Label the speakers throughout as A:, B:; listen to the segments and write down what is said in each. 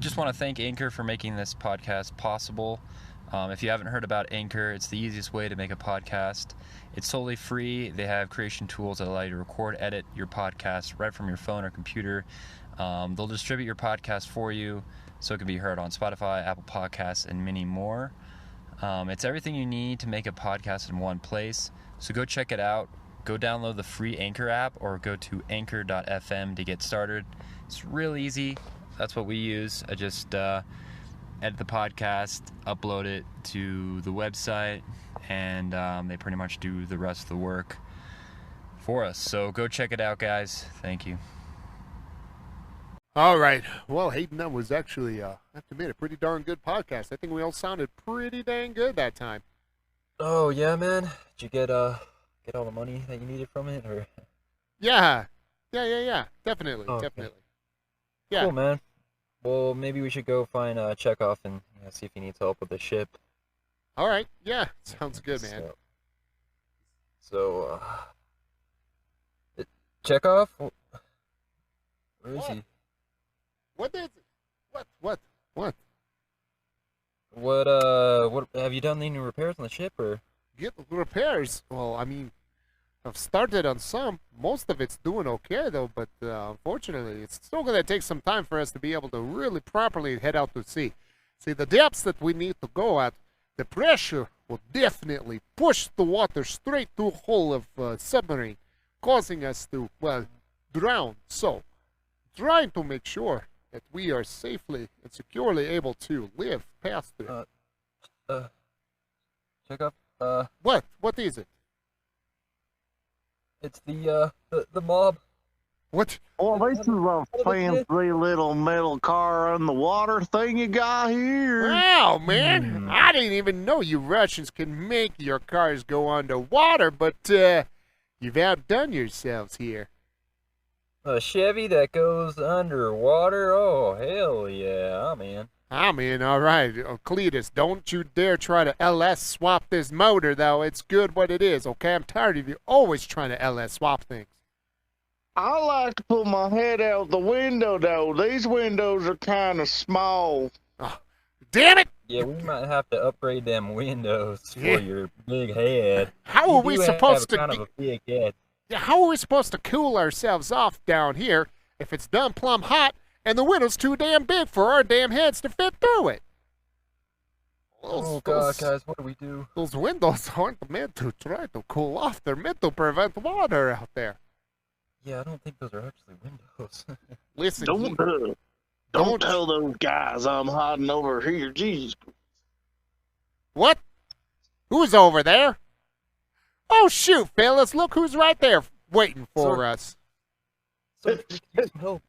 A: just want to thank Anchor for making this podcast possible. If you haven't heard about Anchor, it's the easiest way to make a podcast. It's totally free. They have creation tools that allow you to record, edit your podcast right from your phone or computer. They'll distribute your podcast for you so it can be heard on Spotify, Apple Podcasts, and many more. It's everything you need to make a podcast in one place. So go check it out. Go download the free Anchor app or go to anchor.fm to get started. It's real easy. That's what we use. I just edit the podcast, upload it to the website, and they pretty much do the rest of the work for us. So go check it out, guys. Thank you.
B: All right. Well, Hayden, that was actually, I have to admit, a pretty darn good podcast. I think we all sounded pretty dang good that time.
A: Oh, yeah, man? Did you get all the money that you needed from it, or?
B: Yeah. Definitely,
A: okay.
B: Definitely. Yeah.
A: Cool, man. Well, maybe we should go find Chekhov and see if he needs help with the ship.
B: All right. Yeah. Sounds good, man.
A: So Chekhov? Where is he?
B: What is it? What?
A: What have you done any repairs on the ship, or?
B: Get repairs. Well, I mean, I've started on some. Most of it's doing okay, though, but unfortunately, it's still going to take some time for us to be able to really properly head out to sea. See, the depths that we need to go at, the pressure will definitely push the water straight through the hull of submarine, causing us to, well, drown. So, trying to make sure that we are safely and securely able to live past it.
A: Chekhov?
B: What? What is it?
A: It's the mob.
B: What?
C: Oh, this is a fancy little metal car on the water thing you got here.
B: Wow, man. I didn't even know you Russians can make your cars go underwater, but you've outdone yourselves here.
A: A Chevy that goes underwater? Oh, hell yeah, I'm in.
B: I'm in, all right. Cletus, don't you dare try to LS swap this motor, though. It's good what it is, okay? I'm tired of you always trying to LS swap things.
C: I like to put my head out the window, though. These windows are kind of small.
B: Oh, damn it!
A: Yeah, we might have to upgrade them windows for your big head.
B: How are we supposed to...
A: kind of a big head.
B: Yeah, how are we supposed to cool ourselves off down here if it's done plumb hot and the window's too damn big for our damn heads to fit through it?
A: God, guys, what do we do?
B: Those windows aren't meant to try to cool off. They're meant to prevent water out there.
A: Yeah, I don't think those are actually windows.
B: Listen,
C: don't tell those guys I'm hiding over here. Jesus.
B: What? Who's over there? Oh, shoot, fellas. Look who's right there waiting for us.
A: So, help.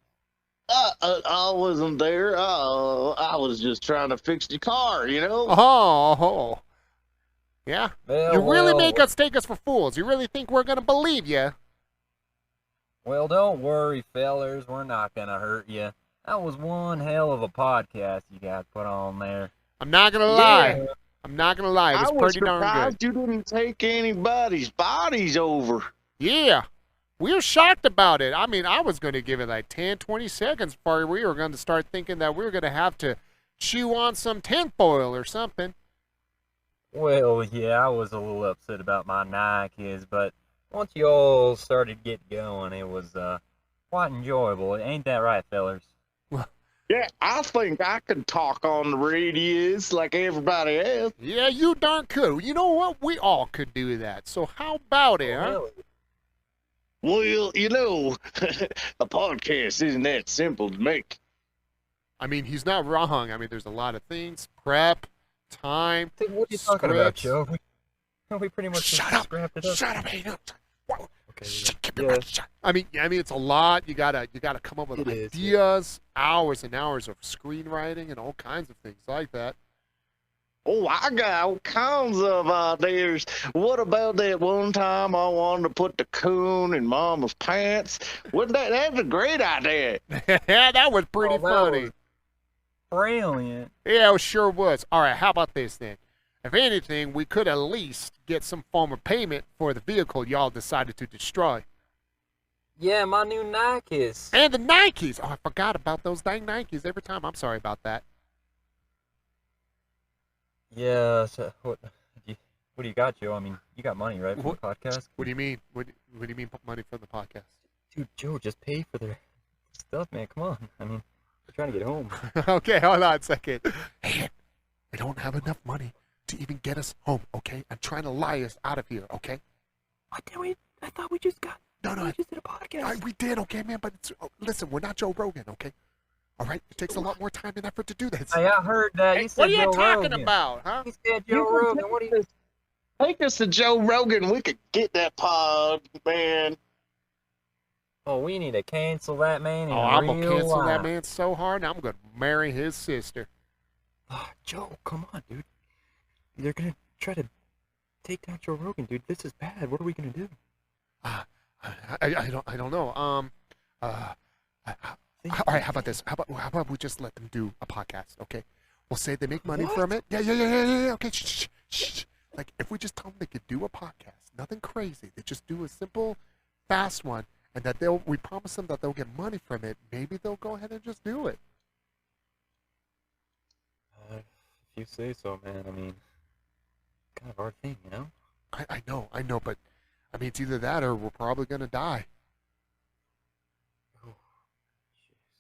C: I wasn't there. I was just trying to fix the car, you know?
B: Oh. Yeah?
A: Well,
B: you really make us take us for fools. You really think we're going to believe you?
A: Well, don't worry, fellers. We're not going to hurt you. That was one hell of a podcast you guys put on there.
B: I'm not going to lie. Yeah. I'm not going to lie. It was pretty darn good.
C: I was surprised you didn't take anybody's bodies over.
B: Yeah. We were shocked about it. I mean, I was going to give it like 10, 20 seconds before we were going to start thinking that we were going to have to chew on some tinfoil or something.
A: Well, yeah, I was a little upset about my Nikes, but once you all started getting going, it was quite enjoyable. Ain't that right, fellers?
C: Yeah, I think I can talk on the radios like everybody else.
B: Yeah, you darn could. You know what? We all could do that. So how about it, huh?
A: Really?
C: Well, you know, a podcast isn't that simple to make.
B: I mean, he's not wrong. I mean, there's a lot of things. Prep, time,
A: what are you talking about, Joe? We pretty much
B: Shut up!
A: scrapped it up.
B: Shut up, Hayden!
A: Okay,
B: Yeah. I mean, it's a lot. You gotta come up with ideas, hours and hours of screenwriting, and all kinds of things like that.
C: Oh, I got all kinds of ideas. What about that one time I wanted to put the coon in Mama's pants? That's a great idea.
B: Yeah, that was pretty funny.
A: Was brilliant.
B: Yeah, it sure was. All right, how about this then? If anything, we could at least get some form of payment for the vehicle y'all decided to destroy.
A: Yeah, my new Nikes.
B: And the Nikes. Oh, I forgot about those dang Nikes every time. I'm sorry about that.
A: Yeah, so what do you got, Joe? I mean, you got money, right, from the podcast?
B: What do you mean? What do you mean money from the podcast?
A: Dude, Joe, just pay for their stuff, man. Come on. I mean, we're trying to get home.
B: Okay, hold on a second. Hey, we don't have enough money to even get us home, okay? I'm trying to lie us out of here, okay?
A: What did we? I thought we just got.
B: No,
A: we just did a podcast.
B: we did, okay, man, but listen, we're not Joe Rogan, okay? All right? It takes a lot more time and effort to do this.
A: Hey, I heard that. You said
B: What are you
A: Joe
B: talking
A: Rogan.
B: about, huh?
A: He said Joe Rogan. What do you?
C: Take us to Joe Rogan. We could get that pod, man.
A: Oh, we need to cancel that man.
B: Oh, I'm going to cancel that man so hard, I'm going to marry his sister.
A: Oh, Joe, come on, dude. They're going to try to take down Joe Rogan, dude. This is bad. What are we going to do?
B: I don't know. All right, how about this? How about we just let them do a podcast, okay? We'll say they make money from it. Yeah. Okay, shh. Like, if we just tell them they could do a podcast, nothing crazy. They just do a simple, fast one, and that we promise them that they'll get money from it. Maybe they'll go ahead and just do it.
A: If you say so, man. I mean, kind of hard thing, you know?
B: I know, but I mean, it's either that or we're probably gonna die.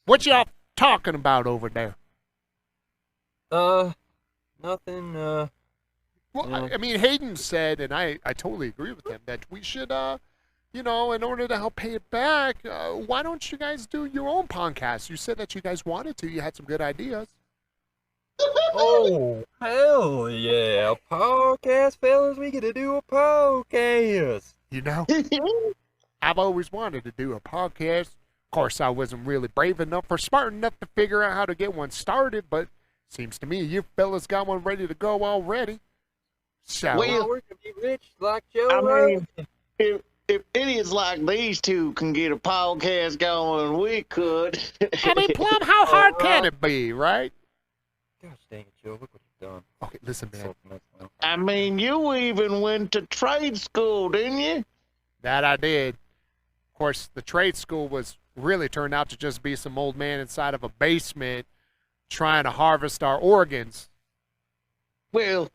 B: What y'all talking about over there?
A: Nothing.
B: Well,
A: Yeah.
B: I mean, Hayden said, and I totally agree with him, that we should, in order to help pay it back, why don't you guys do your own podcast? You said that you guys wanted to. You had some good ideas.
A: Oh, hell yeah. Podcast, fellas. We get to do a podcast.
B: You know, I've always wanted to do a podcast. Of course, I wasn't really brave enough or smart enough to figure out how to get one started, but seems to me you fellas got one ready to go already. So,
C: Well,
A: we're gonna be rich like Joe
C: I
A: Rogan.
C: mean, if idiots like these two can get a podcast going, we could.
B: I mean, Plum, how hard can it be, right?
A: Gosh dang it, Joe. Look what you've done.
B: Okay, listen, man.
C: I mean, you even went to trade school, didn't you?
B: That I did. Of course, the trade school was really turned out to just be some old man inside of a basement trying to harvest our organs.
C: Well,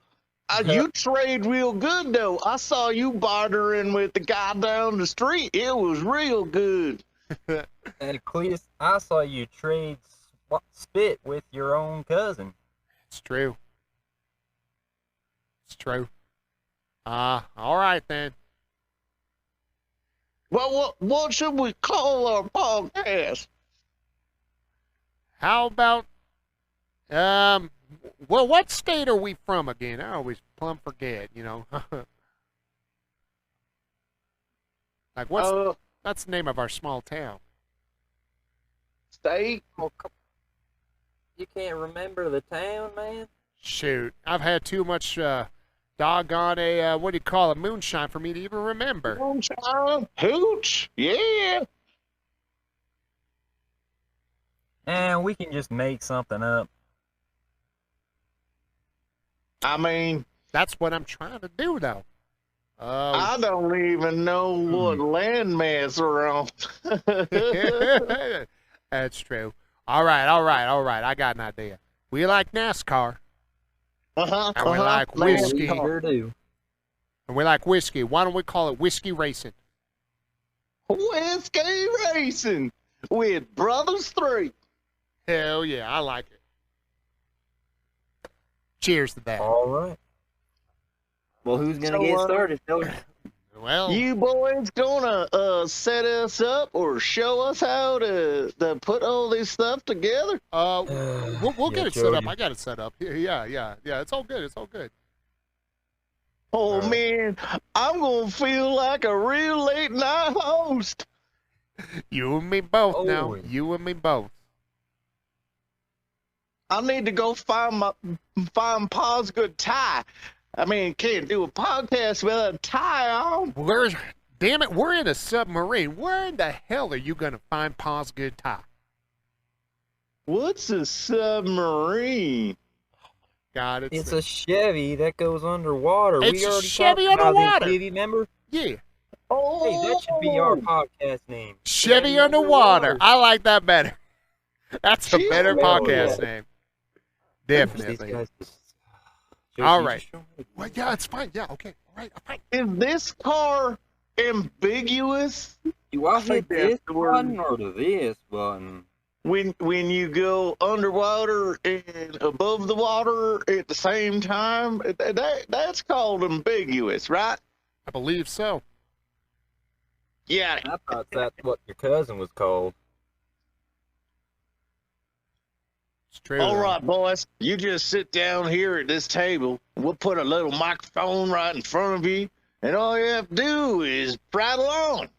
C: you trade real good, though. I saw you bartering with the guy down the street. It was real good.
A: And Cletus, I saw you trade spit with your own cousin.
B: It's true. It's true. All right then.
C: Well, what should we call our podcast?
B: How about, well, what state are we from again? I always plumb forget, Like, that's the name of our small town.
C: State?
A: Oh, you can't remember the town, man?
B: Shoot, I've had too much, doggone what do you call it, moonshine for me to even remember.
C: Moonshine? Hooch? Yeah.
A: And we can just make something up.
C: I mean,
B: That's what I'm trying to do, though.
C: I don't even know what landmass are on.
B: That's true. All right. I got an idea. We like NASCAR,
C: Uh-huh.
B: and we like whiskey.
A: We sure do.
B: And we like whiskey. Why don't we call it whiskey racing?
C: Whiskey racing with Brothers 3.
B: Hell yeah, I like it. Cheers to that.
A: All right. Well, who's gonna get started, Joey?
B: Well,
C: You boys gonna set us up or show us how to put all this stuff together?
B: we'll get
A: Yeah,
B: it set up.
A: Joey.
B: I got it set up. Yeah. It's all good.
C: Oh man, I'm gonna feel like a real late night host.
B: You and me both now.
A: Oh.
B: You and me both.
C: I need to go find Pa's good tie. I mean, can't do a podcast without a tie on.
B: Damn it, we're in a submarine. Where in the hell are you gonna find Pa's good tie?
C: What's a submarine?
B: God,
A: It's a Chevy that goes underwater.
B: It's
A: we
B: a
A: already
B: Chevy
A: talked about
B: underwater.
A: this, Chevy, remember?
B: Yeah.
C: Oh,
D: Hey, that should be our podcast name.
B: Chevy Underwater. I like that better. That's a
C: Chevy
B: better podcast
D: Underwater.
B: name.
D: These
B: Definitely.
D: guys just...
B: All
D: You
B: right.
D: just show me.
B: Well, yeah, it's fine. Yeah, okay. All right, fine.
C: Is this car ambiguous?
D: Do I
C: I think
D: hit this
C: that's the word.
D: button or this button?
C: When you go underwater and above the water at the same time, that's called ambiguous, right?
B: I believe so.
C: Yeah.
D: I thought that's what your cousin was called.
B: It's true.
C: All
B: though.
C: right, boys. You just sit down here at this table. We'll put a little microphone right in front of you, and all you have to do is prattle on.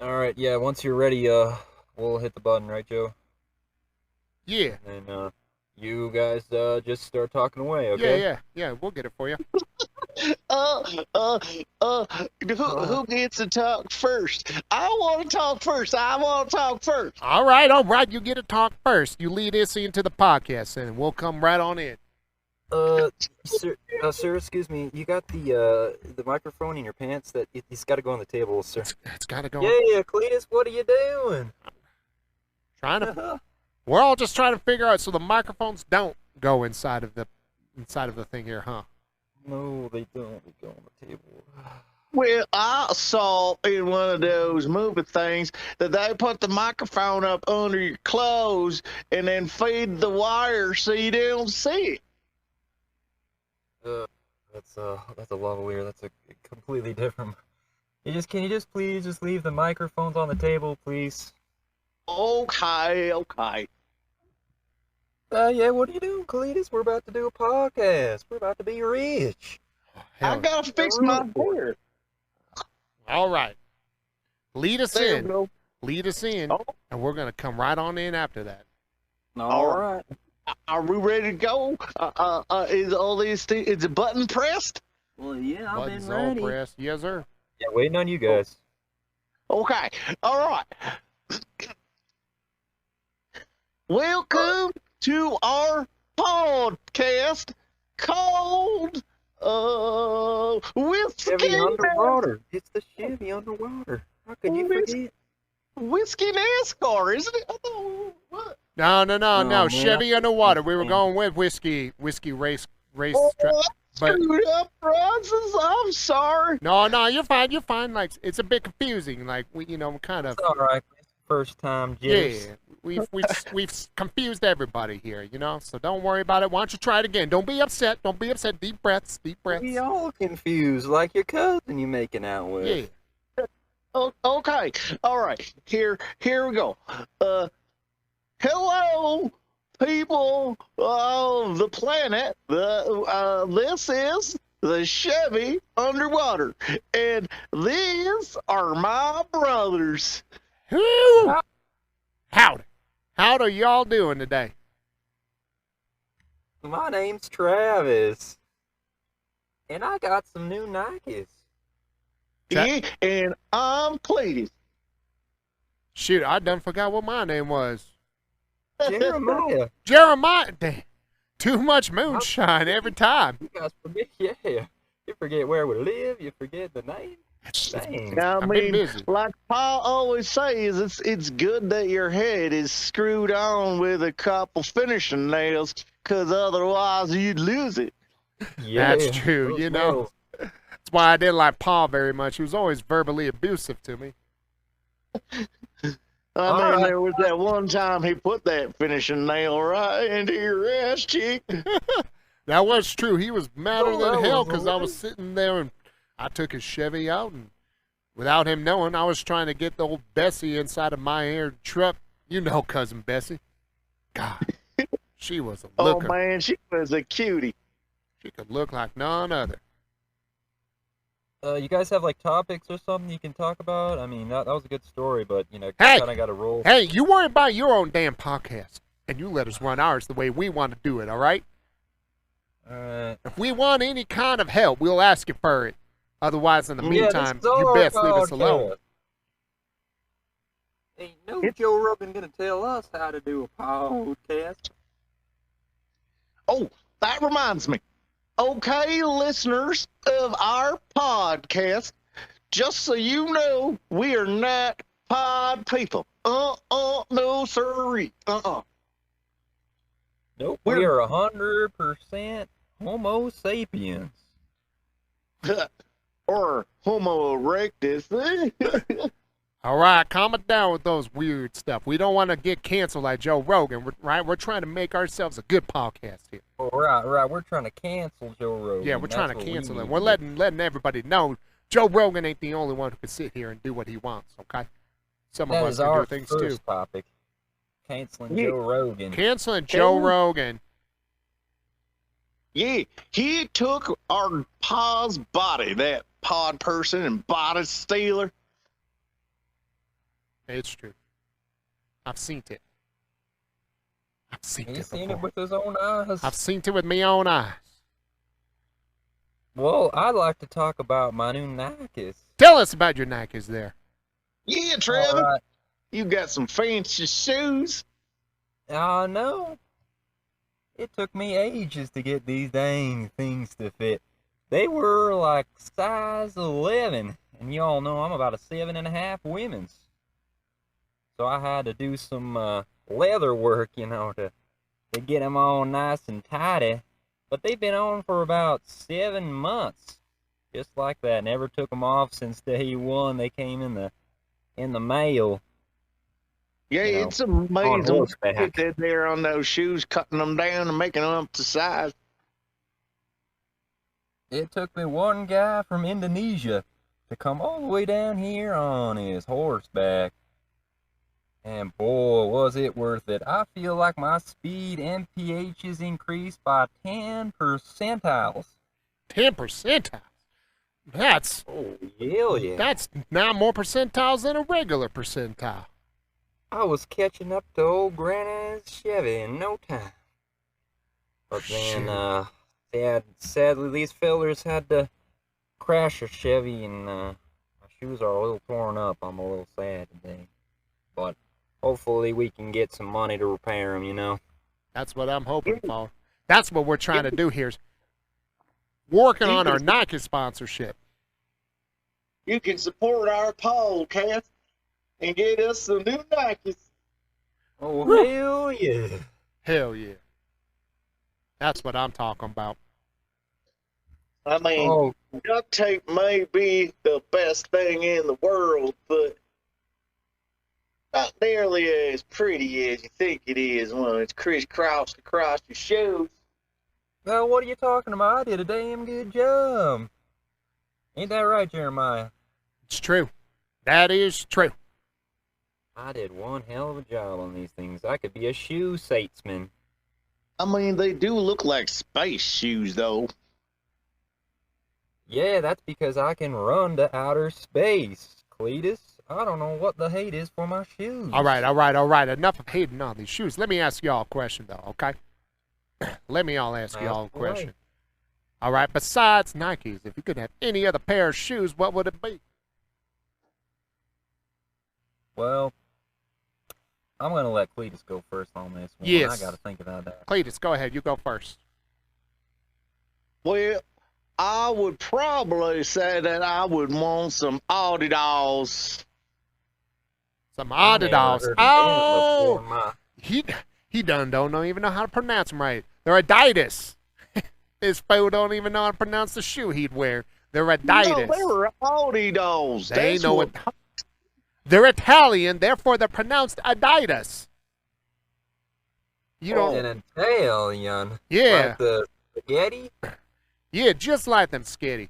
D: All right, yeah. Once you're ready, we'll hit the button, right, Joe?
B: Yeah.
D: And you guys just start talking away, okay?
B: Yeah. We'll get it for you.
C: Who gets to talk first? I want to talk first.
B: All right. You get to talk first. You lead us into the podcast, and we'll come right on in.
D: Sir, excuse me. You got the microphone in your pants? It's got to go on the table, sir.
B: It's got to go.
D: Yeah, Cletus, what are you doing?
B: Trying to. We're all just trying to figure out so the microphones don't go inside of the thing here, huh?
D: No, they don't. They go on the table.
C: Well, I saw in one of those movie things that they put the microphone up under your clothes and then feed the wire so you don't see it.
D: That's a lavalier. That's a completely different. Can you just please just leave the microphones on the table, please?
C: Okay.
D: Yeah, what are you doing, Cletus? We're about to do a podcast. We're about to be rich.
C: I gotta fix my hair.
B: All right. Lead us
C: There we
B: in.
C: go.
B: Lead us in,
C: Oh.
B: and we're gonna come right on in after that.
D: All right.
C: Are we ready to go? Is all these things? Is the button pressed?
D: Well, yeah,
B: Buttons all pressed. Yes, sir.
D: Yeah, waiting on you guys.
C: Okay. All right. Welcome to our podcast called Whiskey
D: Chevy Underwater. It's the Chevy Underwater. How could you forget?
C: Whiskey NASCAR, isn't it? I thought, what?
B: No.
D: man.
B: Chevy Underwater. We were going with whiskey race.
C: Oh,
B: But
C: screwed up, Francis. I'm sorry.
B: no, you're fine. You're fine. Like it's a bit confusing. Like we kind of.
D: It's all right. First time,
B: Yeah,
D: jitters.
B: we've confused everybody here, So don't worry about it. Why don't you try it again? Don't be upset. Deep breaths.
D: We all confused, like your cousin you making out with.
B: Yeah.
C: Oh, okay. All right. Here we go. Hello, people of the planet. This is the Chevy Underwater, and these are my brothers.
B: Woo! Howdy. How are y'all doing today?
D: My name's Travis, and I got some new Nikes.
C: Yeah, and I'm Cletus.
B: Shoot, I done forgot what my name was.
D: Jeremiah.
B: Jeremiah. Damn. Too much moonshine every time.
D: You guys forget, yeah. You forget where we live, you forget the name. Dang.
C: I
B: I've been
C: mean,
B: busy.
C: like Paul always says, it's good that your head is screwed on with a couple finishing nails, because otherwise you'd lose it.
D: Yeah,
B: That's true,
D: those
B: you know.
D: nails.
B: That's why I didn't like Paul very much. He was always verbally abusive to me.
C: I mean, there was that one time he put that finishing nail right into your ass cheek.
B: That was true. He was madder
D: Oh,
B: than
D: that
B: hell
D: was
B: because I was sitting there and I took his Chevy out, and without him knowing, I was trying to get the old Bessie inside of my air truck. You know, cousin Bessie. God, she was a
C: Oh
B: looker.
C: man, she was a cutie.
B: She could look like none other.
D: You guys have like topics or something you can talk about? I mean, that was a good story, but
B: Hey!
D: kind of got to roll.
B: Hey, you worry about your own damn podcast, and you let us run ours the way we want to do it, all right? If we want any kind of help, we'll ask you for it. Otherwise, in the meantime, you best leave us alone.
D: Ain't no Joe Rogan gonna tell us how to do a podcast.
C: Oh, that reminds me. Okay, listeners of our podcast, just so you know, we are not pod people. No sirree.
D: Nope,
C: We're-
D: we are 100% Homo sapiens.
C: Or Homo erectus.
B: All right, calm it down with those weird stuff. We don't want to get canceled like Joe Rogan, right? We're trying to make ourselves a good podcast here.
D: Oh, right. We're trying to cancel Joe Rogan.
B: Yeah, we're trying
D: That's
B: to
D: what
B: cancel
D: we
B: it.
D: need
B: We're
D: to do.
B: letting everybody know Joe Rogan ain't the only one who can sit here and do what he wants, okay? Some
D: That
B: of us
D: is
B: can
D: our
B: do things
D: first
B: too.
D: topic. Canceling
C: Yeah.
D: Joe Rogan.
B: Canceling Joe Rogan.
C: Yeah, he took our pod's body, that pod person and body stealer.
B: It's true. I've seen it. I've seen
D: He's
B: it
D: seen it
B: before.
D: with his own eyes.
B: I've seen it with my own eyes.
D: Well, I'd like to talk about my new Nikes.
B: Tell us about your Nikes there.
C: Yeah, Trevor,
D: Alright.
C: you got some fancy shoes.
D: No. It took me ages to get these dang things to fit. They were like size 11, and y'all know I'm about a 7.5 women's. So I had to do some leather work, to get them all nice and tidy. But they've been on for about 7 months, just like that. Never took them off since day one. They came in the mail.
C: Yeah,
D: You know,
C: it's amazing what
D: horseback.
C: they did there on those shoes, cutting them down and making them up to size.
D: It took me one guy from Indonesia to come all the way down here on his horseback. And boy, was it worth it. I feel like my speed MPH is increased by 10 percentiles.
B: 10 percentiles. That's
D: Oh, hell yeah.
B: that's now more percentiles than a regular percentile.
D: I was catching up to old Granny's Chevy in no time. But then, sadly, these fellers had to crash a Chevy, and my shoes are a little torn up. I'm a little sad today. But hopefully we can get some money to repair them,
B: That's what I'm hoping for. That's what we're trying to do here. Is working on our Nike sponsorship.
C: You can support our podcast and get us some new Nikes.
D: Oh, hell yeah.
B: Hell yeah. That's what I'm talking about.
C: I mean,
D: Oh,
C: duct tape may be the best thing in the world, but not nearly as pretty as you think it is when it's crisscrossed across your shoes.
D: now what are you talking about? I did a damn good job. Ain't that right, Jeremiah?
B: It's true. That is true.
D: I did one hell of a job on these things. I could be a shoe salesman.
C: I mean, they do look like space shoes, though.
D: Yeah, that's because I can run to outer space, Cletus. I don't know what the hate is for my shoes.
B: All right. Enough of hating on these shoes. Let me ask y'all a question, though, okay? Let me all ask y'all a
D: Ask away.
B: question. All right, besides Nikes, if you could have any other pair of shoes, what would it be?
D: Well, I'm gonna let Cletus go first on this one.
B: Yes.
D: I gotta think about that.
B: Cletus, go ahead. You go first.
C: Well, I would probably say that I would want some Adidas.
B: Some
D: I never
B: Adidas.
D: heard of them
B: Oh,
D: before
B: he don't even know how to pronounce them right. They're Adidas. This fool don't even know how to pronounce the shoe he'd wear. They're Adidas.
C: No, they were Adidas.
B: They
C: That's
B: know
C: what.
B: it. They're Italian, therefore they're pronounced Adidas. You
C: Oh.
B: don't.
D: An Italian.
B: Yeah,
D: Like the spaghetti.
B: yeah, just like them skitty.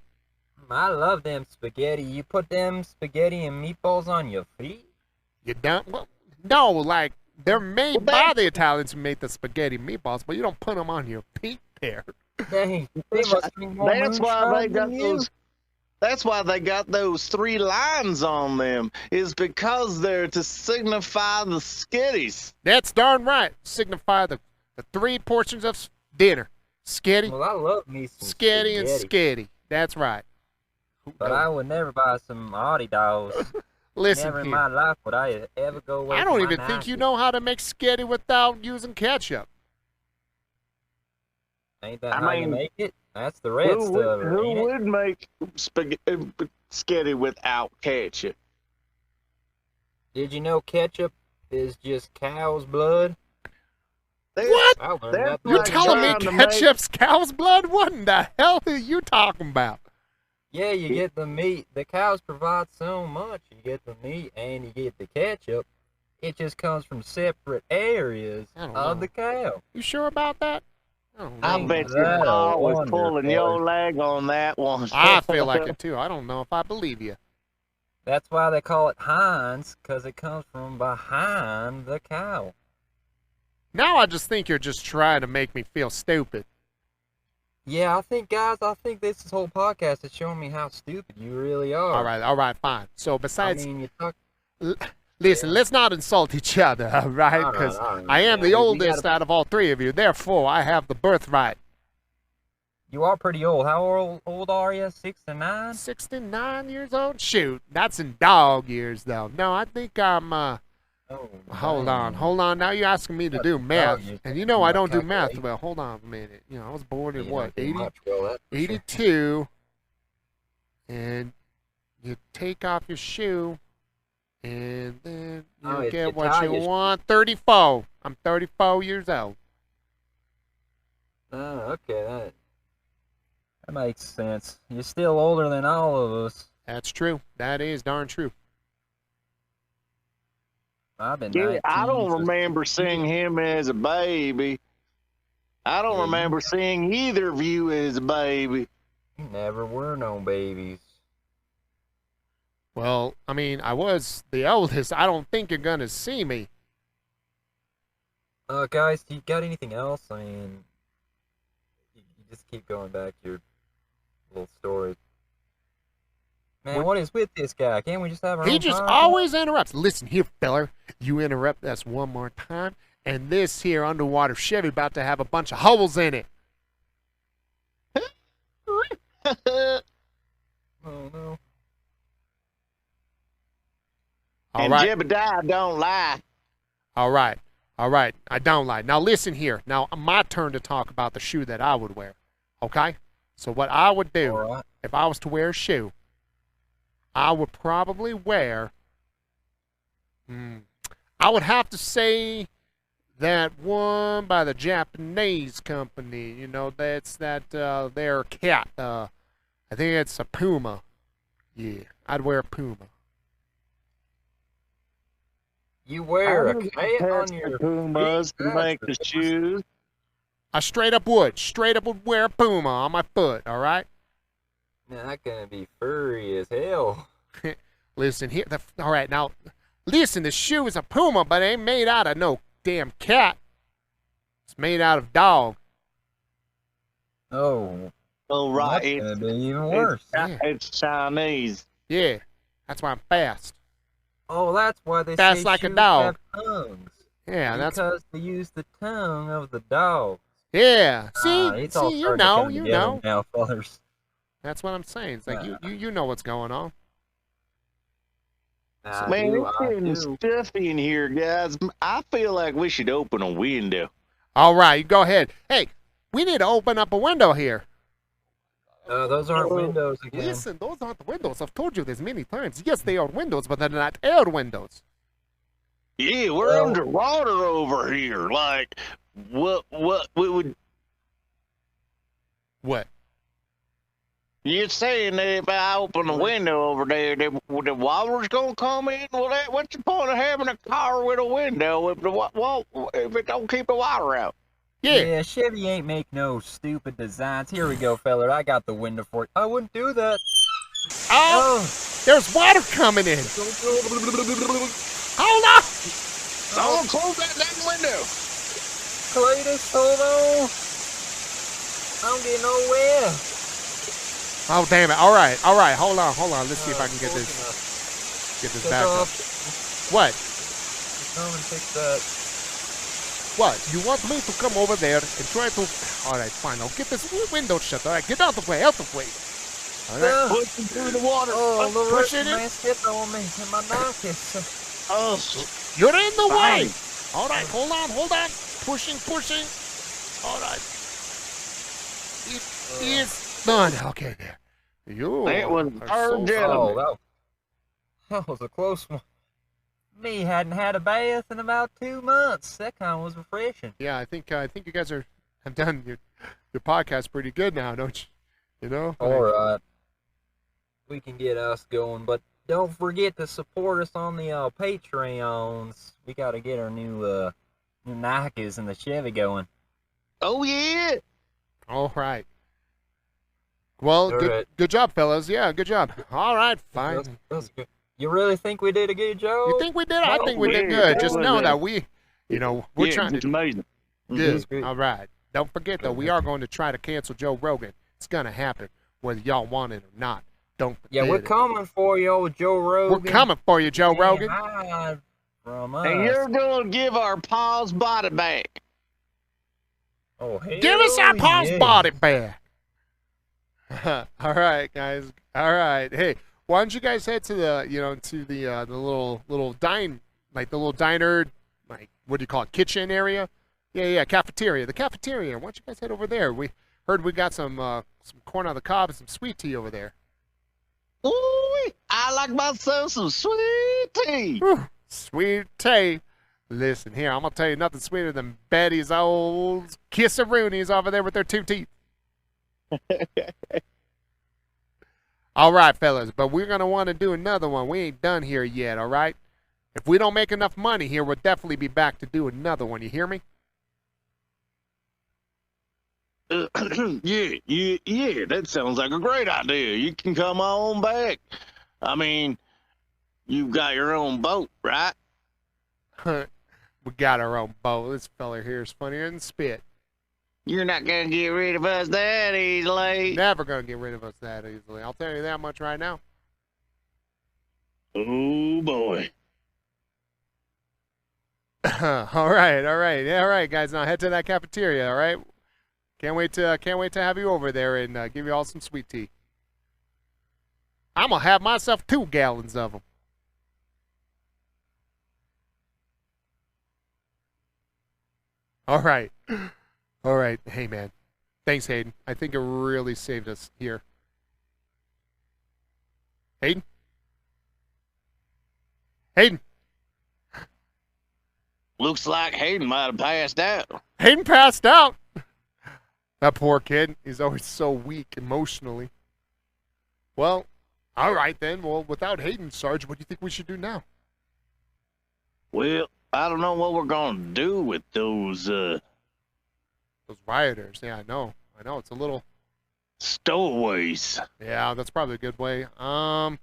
D: I love them spaghetti. You put them spaghetti and meatballs on your feet?
B: You don't? Well, no, like they're made
C: Well,
B: by the Italians who make the spaghetti meatballs, but you don't put them on your feet there.
D: Dang, they must be more
C: That's why they
D: moonshine
C: got
D: than you.
C: those. That's why they got those 3 lines on them. Is because they're to signify the skitties.
B: That's darn right. Signify the 3 portions of dinner: skitty,
D: Well, I love me some
B: skitty, and
D: spaghetti,
B: skitty. That's right.
D: but I would never buy some Adidas.
B: Listen
D: Never in
B: here.
D: my life would I ever go away
B: I
D: from
B: don't
D: my
B: even think you
D: Nikes.
B: know how to make skitty without using ketchup.
D: Ain't that
C: I
D: how you
C: mean,
D: make it? That's the red stuff,
C: Who
D: ain't it?
C: would make spaghetti? sketty without ketchup.
D: Did you know ketchup is just cow's blood?
B: What?
D: I learned
C: They're
D: that
B: You
C: like
D: today.
B: telling me
C: trying to make-
B: ketchup's cow's blood? What in the hell are you talking about?
D: Yeah, you get the meat. The cows provide so much. You get the meat and you get the ketchup. It just comes from separate areas
B: I don't
D: of
B: know.
D: the cow.
B: You sure about that? I don't know.
C: I
D: Ain't
C: bet your
D: that a
C: pa was
D: wonder,
C: pulling
D: boy?
C: your leg on that one.
B: I feel like it too. I don't know if I believe you.
D: That's why they call it hinds, because it comes from behind the cow.
B: Now I just think you're just trying to make me feel stupid.
D: Yeah, I think this whole podcast is showing me how stupid you really are.
B: All right, fine. So besides,
D: I mean, you talk.
B: listen, let's not insult each other, all right?
D: All right,
B: Because
D: all right.
B: I am
D: Yeah,
B: the
D: we
B: oldest
D: gotta-
B: out of all three of you. Therefore, I have the birthright.
D: You are pretty old. How old are you? 69?
B: 69 years old? Shoot, that's in dog years, though. No, I think I'm,
D: Oh,
B: hold
D: dang.
B: on. Now you're asking me to
D: That's
B: do
D: in
B: math.
D: dog years.
B: And you know I
D: My
B: don't do math
D: calculation.
B: well. Hold on a minute. You know, I was born in
D: You
B: what,
D: don't do
B: 80,
D: much well, that's for sure.
B: 82, and you take off your shoe, and then you
D: Oh, it's
B: get
D: your
B: what
D: tie
B: you
D: your shoe.
B: want. 34. I'm 34 years old.
D: Oh, okay. That makes sense. You're still older than all of us.
B: That's true. That is darn true.
D: I've been
C: Yeah,
D: 19
C: I don't
D: since-
C: remember seeing him as a baby. I don't
D: Yeah,
C: remember seeing either of you as a baby.
D: You never were no babies.
B: Well, I mean, I was the oldest. I don't think you're going to see me.
D: Guys, do you got anything else? I mean, you just keep going back to your little story. Man, what is with this guy? Can't we just have our
B: He
D: own
B: just
D: podcast?
B: always interrupts. Listen here, feller. You interrupt us one more time, and this here underwater Chevy about to have a bunch of holes in it.
D: Oh, no.
B: All
C: And
B: right.
C: Jebediah don't lie.
B: All right. I don't lie. Now listen here. Now my turn to talk about the shoe that I would wear. Okay? So what I would do
D: All right.
B: if I was to wear a shoe, I would probably wear. I would have to say that one by the Japanese company. You know, that's their cat. I think it's a Puma. Yeah, I'd wear a Puma.
D: You wear a cat on
C: That's
D: your
C: the Pumas
D: feet?
C: to make the
D: That's
C: shoes.
B: I straight up would wear a Puma on my foot. All right.
D: Not gonna be furry as hell.
B: Listen here. All right, now, listen. The shoe is a Puma, but it ain't made out of no damn cat. It's made out of dog.
D: Oh,
C: Oh, right.
D: that's gonna
C: It's,
D: be even worse.
B: Yeah.
C: it's Chinese.
B: Yeah, that's why I'm fast.
D: Oh, that's why they
B: Fast
D: say
B: like a
D: shoes
B: dog.
D: have tongues.
B: Yeah, that's
D: Because they use the tongue of the dog.
B: yeah. See,
D: It's all
B: see, you
D: starting to
B: know,
D: come
B: you
D: together
B: know.
D: now, fellas.
B: That's what I'm saying. It's like you know what's going on.
D: I
C: Man,
D: do,
C: it's
D: I
C: getting
D: do.
C: stuffy in here, guys. I feel like we should open a window.
B: All right, go ahead. Hey, we need to open up a window here.
D: Those aren't windows again.
B: Listen, those aren't the windows. I've told you this many times. Yes, they are windows, but they're not air windows.
C: Yeah, we're
D: Well-
C: underwater over here. Like, what we would.
B: What?
C: You're saying that if I open the window over there, the water's gonna come in? Well, what's the point of having a car with a window if if it don't keep the water out?
B: Yeah.
D: Chevy ain't make no stupid designs. Here we go, fella. I got the window for it. I wouldn't do that.
B: Oh, there's water coming in. Hold on.
C: Someone close that damn window.
D: Cletus, hold on. I'm getting nowhere.
B: Oh, damn it. All right. Hold on. Let's see if I can get
D: Close
B: this
D: enough.
B: back
D: Took
B: up.
D: off.
B: What?
D: Come and fix that.
B: What? You want me to come over there and try to... All right, fine. I'll get this window shut. All right, get out the way. All right.
C: Pushing through the water.
D: Oh, the
B: push
D: rest
B: it in.
D: man stepped on me and my knife is...
C: Oh,
B: You're in the way.
C: fine.
B: All right, hold on. Pushing. All right. It is done. Okay, there. You
C: That was
B: are
C: our
B: so
C: gentleman.
D: Oh, that was a close one. Me hadn't had a bath in about 2 months. That kind was refreshing.
B: Yeah, I think you guys have done your podcast pretty good now, don't you? You know.
D: All right, we can get us going, but don't forget to support us on the Patreons. We got to get our new Nikes and the Chevy going.
C: Oh yeah.
B: All right. Well,
D: All right.
B: good job, fellas. Yeah, good job. All right, fine.
D: That's good. You really think we did a good job?
B: You think we did? I think we did
C: yeah,
B: good.
C: that
B: Just
C: was
B: know
C: a-
B: that we're
C: Yeah,
B: trying
C: it's
B: to
C: amazing.
B: good.
D: That's great.
B: All right. Don't forget though, we are going to try to cancel Joe Rogan. It's gonna happen, whether y'all want it or not. Don't forget.
D: Yeah, we're coming for you, old Joe Rogan.
B: We're coming for you, Joe Rogan.
D: Hide from us.
C: And you're gonna give our Paul's body back.
D: Oh, hell
B: Give us our Paul's
D: yeah.
B: body back. All right, guys. All right. Hey, why don't you guys head to the the little diner, like what do you call it, kitchen area? Yeah, cafeteria. The cafeteria. Why don't you guys head over there? We heard we got some corn on the cob and some sweet tea over there.
C: Ooh, I like myself some sweet tea.
B: Whew, sweet tea. Listen here, I'm gonna tell you nothing sweeter than Betty's old kissaroonies over there with their 2 teeth. All right, fellas, but we're gonna want to do another one. We ain't done here yet. All right. If we don't make enough money here, we'll definitely be back to do another one. You hear me?
C: Yeah, that sounds like a great idea. You can come on back. I mean, you've got your own boat, right?
B: We got our own boat. This fella here is funnier than spit.
C: You're not gonna get rid of us that easily.
B: Never gonna get rid of us that easily. I'll tell you that much right now.
C: Oh boy.
B: All right, guys. Now head to that cafeteria. All right. Can't wait to have you over there and give you all some sweet tea. I'm gonna have myself 2 gallons of them. All right. Hey, man. Thanks, Hayden. I think it really saved us here. Hayden?
C: Looks like Hayden might have passed out.
B: Hayden passed out. That poor kid. He's always so weak emotionally. Well, all right then. Well, without Hayden, Sarge, what do you think we should do now?
C: Well, I don't know what we're gonna do with those
B: Those rioters. Yeah, I know. It's a little.
C: stowaways.
B: Yeah, that's probably a good way. I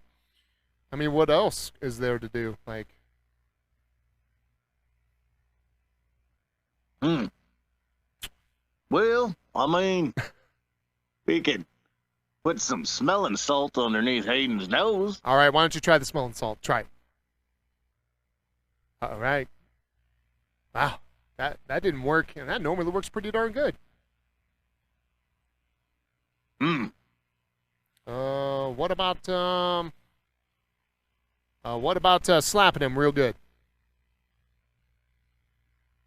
B: mean, what else is there to do? Like,
C: Well, I mean, we could put some smelling salt underneath Hayden's nose.
B: all right, why don't you try the smelling salt? Try it. All right. Wow, that didn't work, and that normally works pretty darn good. What about slapping him real good?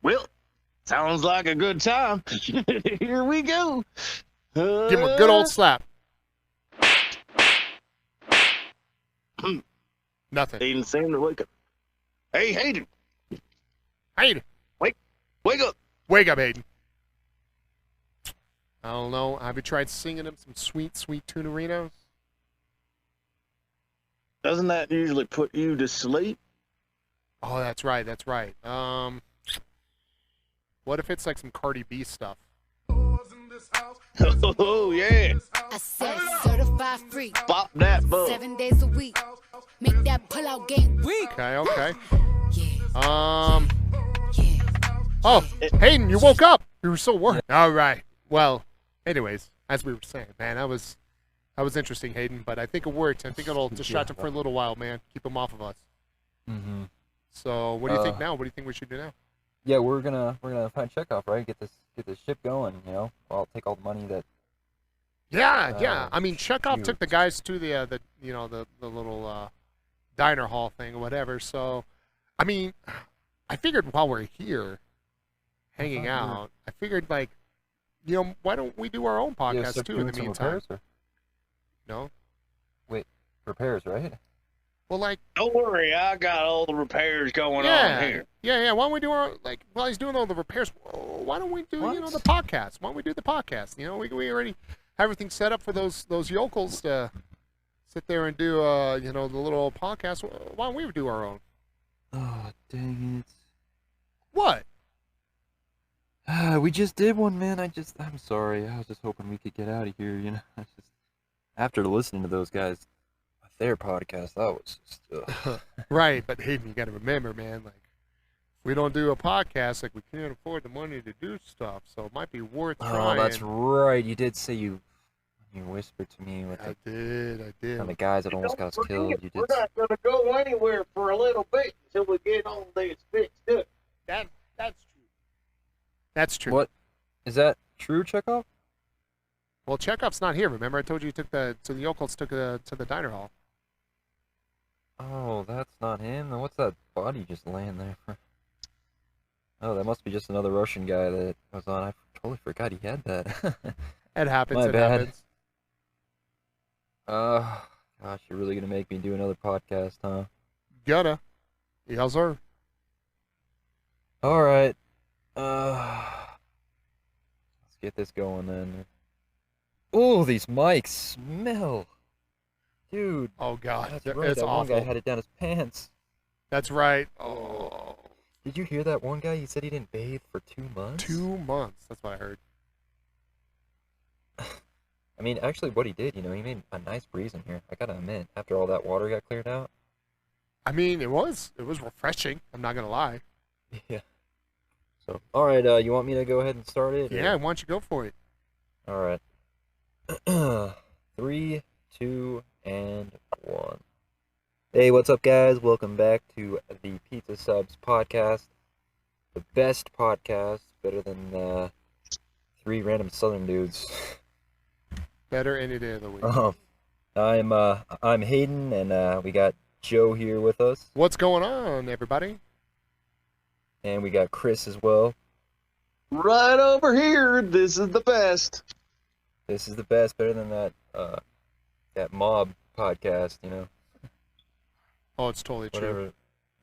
C: Well, sounds like a good time. Here we go.
B: Give him a good old slap. Nothing.
C: Hayden seemed to wake up. Hey, Hayden,
B: Hayden,
C: wake up.
B: wake up, Hayden. I don't know. Have you tried singing him some sweet, sweet tunerinos?
C: Doesn't that usually put you to sleep?
B: Oh, that's right. What if it's like some Cardi B stuff?
C: Oh, yeah.
E: I said certified free,
C: Pop that bug.
E: 7 days a week. Make that pull out game weak.
B: Okay.
E: Yeah, yeah.
B: Oh, Hayden, you woke up. You were so worried. All right. Well, anyways, as we were saying, man, that was interesting, Hayden. But I think it worked. I think it'll distract him for a little while, man. Keep him off of us.
D: Mm-hmm.
B: So, what do you think now? What do you think we should do now?
D: Yeah, we're gonna find Chekhov, right? Get this ship going. You know, I'll take all the money that.
B: Yeah. I mean, Chekhov took
D: huge.
B: the guys to the little diner hall thing or whatever. So, I mean, I figured while we're here, hanging out, I figured like, why don't we do our own podcast too in the meantime?
D: Or?
B: No,
D: repairs, right?
B: Well, like,
C: Don't worry, I got all the repairs going on here.
B: yeah. Why don't we do while he's doing all the repairs, why don't we do,
D: What?
B: the podcast? Why don't we do the podcast? We already have everything set up for those yokels to sit there and do, the little podcast. Why don't we do our own?
D: Oh, dang
B: What?
D: it. We just did one, man. I'm sorry. I was just hoping we could get out of here, After listening to those guys, their podcast, that was just...
B: Right, but Hayden, you got to remember, man, like, if we don't do a podcast, like, we can't afford the money to do stuff, so it might be worth trying.
D: Oh, that's right. You did say you whispered to me with
B: I did.
D: the guys that almost got us killed. You did.
C: We're not going to go anywhere for a little bit until we get on this fixed up.
B: That's true. That's true.
D: What? Is that true, Chekhov?
B: Well, Chekhov's not here. Remember, I told you the yokels took to the diner hall.
D: Oh, that's not him. Then what's that body just laying there? Oh, that must be just another Russian guy that was on. I totally forgot he had that.
B: It happens.
D: My
B: it
D: bad.
B: happens.
D: Gosh, you're really gonna make me do another podcast, huh?
B: Gotta. Yes, sir.
D: All right. Let's get this going then. Oh, these mics smell. Dude.
B: Oh, God.
D: That's
B: It's
D: right. That
B: awful.
D: one guy had it down his pants.
B: That's right. Oh.
D: Did you hear that one guy? He said he didn't bathe for 2 months.
B: 2 months. That's what I heard.
D: I mean, actually, what he did, he made a nice breeze in here. I gotta admit, after all that water got cleared out.
B: I mean, it was
D: Yeah.
B: refreshing. I'm not gonna lie.
D: So, all right. You want me to go ahead and start it?
B: Yeah. Why don't you go for it?
D: All right. 3, 2, and 1. Hey, what's up, guys? Welcome back to the Pizza Subs podcast, the best podcast, better than 3 random Southern dudes.
B: Better any day of the week.
D: I'm Hayden, and we got Joe here with us,
B: What's going on, everybody?
D: and we got Chris as well.
C: Right over here, this is the best.
D: This is the best, better than that mob podcast,
B: Oh, it's totally true.
D: whatever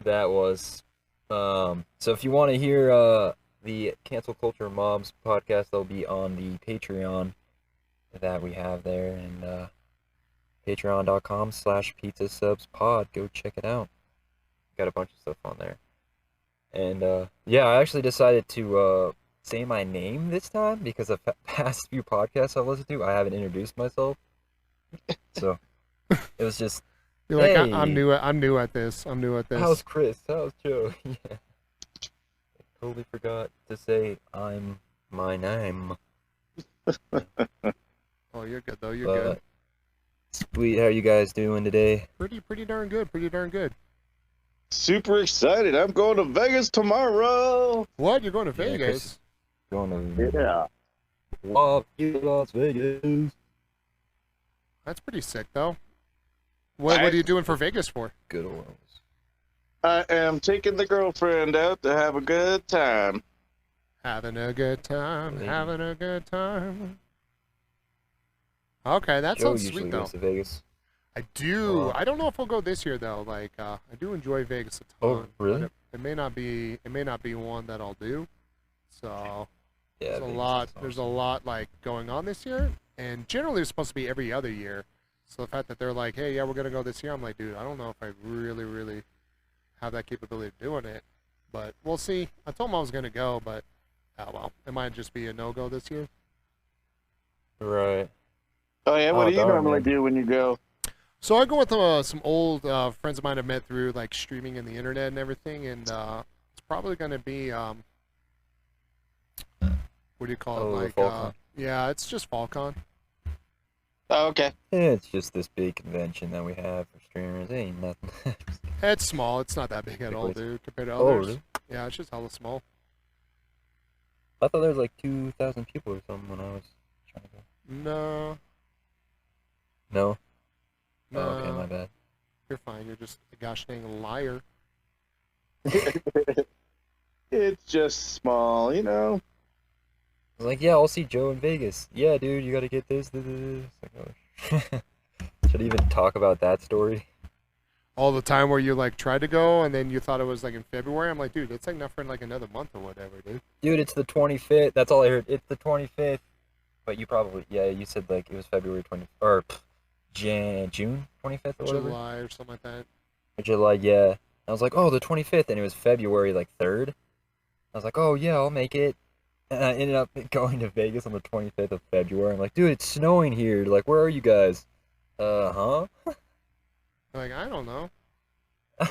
D: that was. So if you want to hear the Cancel Culture Mobs podcast, they'll be on the Patreon that we have there, and patreon.com/pizzasubspod. Go check it out. Got a bunch of stuff on there. And yeah, I actually decided to say my name this time because the past few podcasts I've listened to, I haven't introduced myself. So it was just,
B: You're like,
D: hey,
B: I'm new at this.
D: how's Chris? How's Joe? Yeah. I totally forgot to say my name.
B: Oh, you're good though. You're good.
D: Sweet, how are you guys doing today?
B: Pretty darn good. Pretty darn good.
C: Super excited. I'm going to Vegas tomorrow.
B: What? You're going to
D: Yeah,
B: Vegas?
D: Going to
C: Yeah.
D: Las Vegas.
B: That's pretty sick, though. What are you doing for Vegas for?
D: Good old.
C: I am taking the girlfriend out to have a good time.
B: Having a good time.
D: Lady.
B: Having a good time. Okay, that
D: Joe
B: sounds
D: usually
B: sweet, though.
D: goes to Vegas.
B: I do.
D: Oh.
B: I don't know if we'll go this year, though. Like, I do enjoy Vegas a ton.
D: Oh, really?
B: But it may not be. It may not be one that I'll do. So
D: Yeah,
B: there's a
D: Vegas
B: lot.
D: is
B: There's a
D: awesome.
B: lot like going on this year, and generally it's supposed to be every other year. So the fact that they're like, hey, yeah, we're gonna go this year, I'm like, dude, I don't know if I really have that capability of doing it, but we'll see. I told them I was gonna go, but oh well, it might just be a no-go this year.
D: Right.
C: Oh, yeah, what
D: Oh,
C: do you
D: darn,
C: normally
D: man.
C: do when you go?
B: So I go with some old friends of mine I've met through like streaming and the internet and everything, and it's probably gonna be what do you call
D: Oh,
B: it? Like
D: FallCon.
B: yeah, it's just FallCon.
C: Oh, okay.
D: It's just this big convention that we have for streamers. It ain't nothing.
B: It's small. It's not that big at all,
D: Big place.
B: dude, compared to
D: Oh,
B: others.
D: really?
B: Yeah, it's just hella small.
D: I thought there was like 2,000 people or something when I was trying to go.
B: No,
D: No?
B: no,
D: Oh, okay, my bad.
B: you're fine. You're just a gosh dang liar.
C: It's just small, you know.
D: I was like, yeah, I'll see Joe in Vegas. Yeah, dude, you gotta get this. Like, oh. Should I even talk about that story?
B: All the time where you like tried to go and then you thought it was like in February. I'm like, dude, it's like not for like another month or whatever, dude.
D: Dude, it's the 25th. That's all I heard. It's the 25th. But you probably, yeah, you said like it was February 20, or June 25th or whatever.
B: July or something like that.
D: Or July, yeah. I was like, oh, the 25th, and it was February like 3rd. I was like, oh yeah, I'll make it. And I ended up going to Vegas on the 25th of February. I'm like, dude, it's snowing here. Like, where are you guys? Huh?
B: Like, I don't know.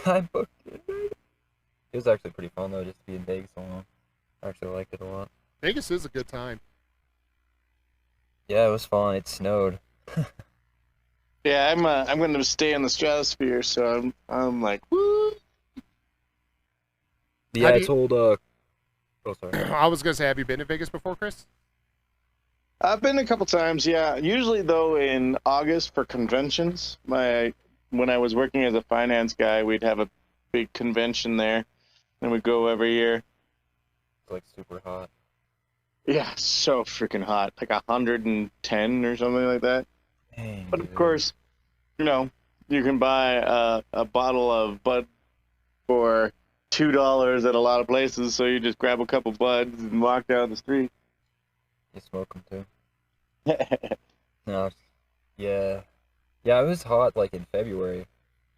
D: I booked it. It was actually pretty fun though, just to be in Vegas so long. I actually liked it a lot.
B: Vegas is a good time.
D: Yeah, it was fun. It snowed.
C: Yeah, I'm going to stay in the stratosphere, so I'm like, woo.
D: Yeah, I told oh sorry.
B: I was gonna say, have you been to Vegas before, Chris?
C: I've been a couple times, yeah. Usually though in August for conventions. When I was working as a finance guy, we'd have a big convention there, and we'd go every year.
D: It's like super hot.
C: Yeah, so freaking hot, like 110 or something like that.
D: Dang,
C: But of
D: dude.
C: course, you know, you can buy a bottle of Bud for $2 at a lot of places, so you just grab a couple Buds and walk down the street.
D: You smoke them too? No. Yeah. Yeah, it was hot like in February,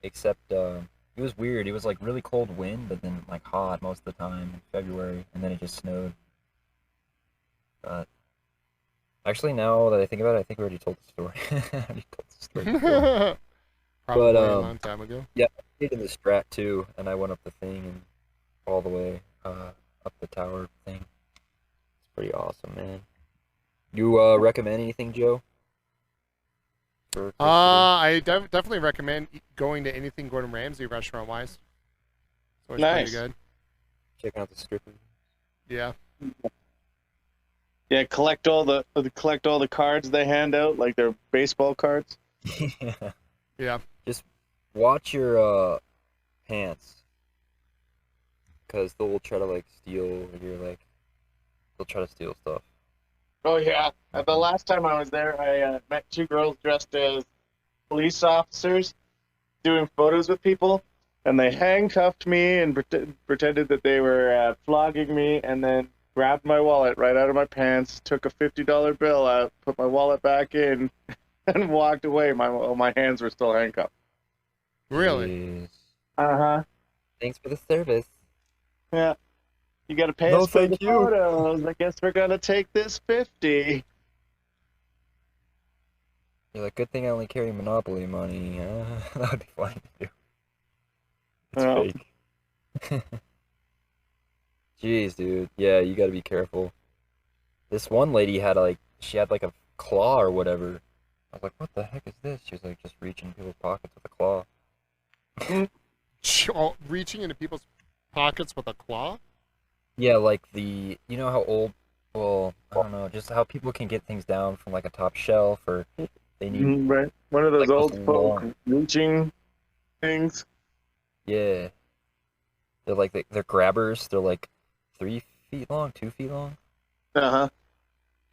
D: except it was weird. It was like really cold wind, but then like hot most of the time in February, and then it just snowed. But actually, now that I think about it, I think we already told the story. I already told the story before.
B: Probably
D: But,
B: a long time ago.
D: Yeah, I stayed in the Strat too, and I went up the thing and all the way up the tower thing. It's pretty awesome, man. You recommend anything, Joe? For Christmas?
B: I definitely recommend going to anything Gordon Ramsay restaurant wise. It's always
C: Nice.
B: pretty good.
D: Checking out the stripper.
B: Yeah.
C: Yeah, collect all the cards they hand out, like their baseball cards.
D: Yeah.
B: Yeah.
D: Just watch your pants, because they'll try to like steal your they'll try to steal stuff.
C: Oh yeah. The last time I was there, I met two girls dressed as police officers doing photos with people, and they handcuffed me and pretended that they were flogging me, and then grabbed my wallet right out of my pants, took a $50 bill out, put my wallet back in, and walked away. My hands were still handcuffed.
B: Really?
D: Jeez.
C: Uh-huh.
D: Thanks for the service.
C: Yeah. You gotta pay
D: No,
C: us for the
D: thank you.
C: photos. I guess we're gonna take this 50.
D: You're like, good thing I only carry Monopoly money. That would be funny to do. It's
C: Oh.
D: fake. Jeez, dude. Yeah, you gotta be careful. This one lady had she had like a claw or whatever. I was like, what the heck is this? She was like just reaching in people's pockets with a claw.
B: Reaching into people's pockets with a claw?
D: Yeah, like you know how well, I don't know, just how people can get things down from like a top shelf, or they need,
C: Right. One of those
D: like
C: old
D: those
C: folk
D: long-
C: reaching things.
D: yeah. They're like, they're grabbers. They're like 3 feet long, 2 feet long.
C: Uh-huh.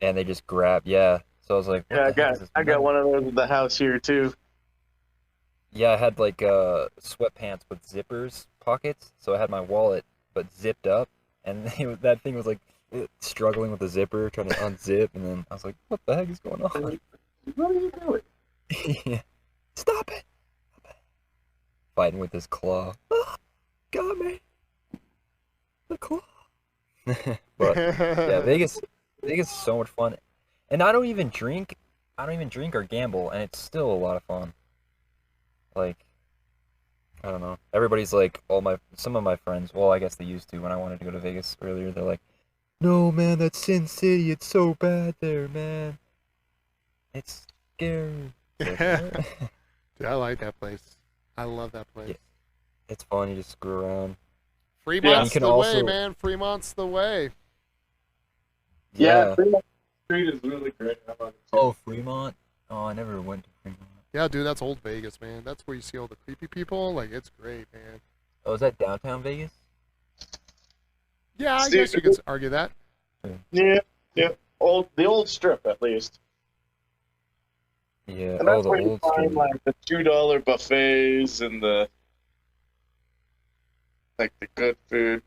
D: And they just grab, yeah. So I was like, what
C: Yeah,
D: the heck is this
C: I got
D: metal?
C: one of those at the house here too.
D: Yeah, I had like sweatpants with zippers pockets, so I had my wallet but zipped up, and that thing was like struggling with the zipper, trying to unzip, and then I was like, what the heck is going on?
C: What are you doing?
D: Yeah. Stop it! Fighting with his claw. Ah, got me! The claw! But yeah, Vegas is so much fun. And I don't even drink or gamble, and it's still a lot of fun. Like, I don't know. Everybody's like, some of my friends, well, I guess they used to when I wanted to go to Vegas earlier, they're like, no, man, that's Sin City. It's so bad there, man. It's scary.
B: Dude, I like that place. I love that place.
D: Yeah. It's fun. You just screw around.
B: Fremont's
D: you
B: the
D: can
B: way,
D: also-
B: man. Fremont's the way.
C: Yeah, Fremont Street is really great. How about it?
D: Oh, Fremont? Oh, I never went to Fremont.
B: Yeah, dude, that's old Vegas, man. That's where you see all the creepy people. Like, it's great, man.
D: Oh, is that downtown Vegas?
B: Yeah, I
C: See,
B: guess you could argue that.
C: Yeah, the old strip at least.
D: Yeah.
C: And
D: Oh,
C: that's
D: the
C: where you
D: old
C: find
D: school.
C: like the $2 buffets and the good food.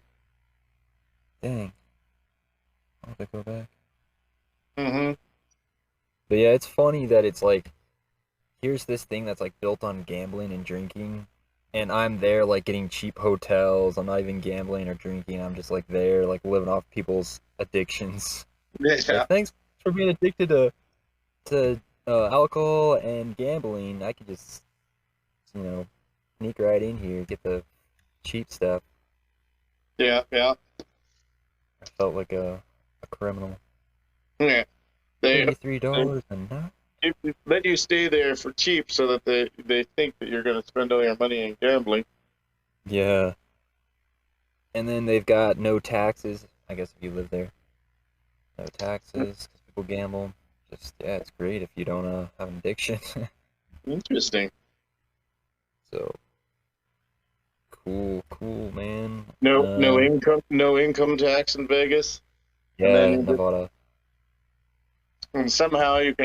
D: Dang. I'll have to go back.
C: Mm-hmm.
D: But yeah, it's funny that it's like, here's this thing that's like built on gambling and drinking, and I'm there like getting cheap hotels. I'm not even gambling or drinking. I'm just like there, like living off people's addictions.
C: Yeah.
D: Like, thanks for being addicted to alcohol and gambling. I could just, sneak right in here, get the cheap stuff.
C: Yeah.
D: I felt like a criminal.
C: Yeah. They
D: $33 a night.
C: let you stay there for cheap so that they think that you're going to spend all your money in gambling.
D: Yeah. And then they've got no taxes. I guess if you live there, no taxes 'cause people gamble. Just yeah, it's great if you don't have an addiction.
C: Interesting.
D: So cool, man.
C: No income tax in Vegas.
D: Yeah, Nevada.
C: And somehow you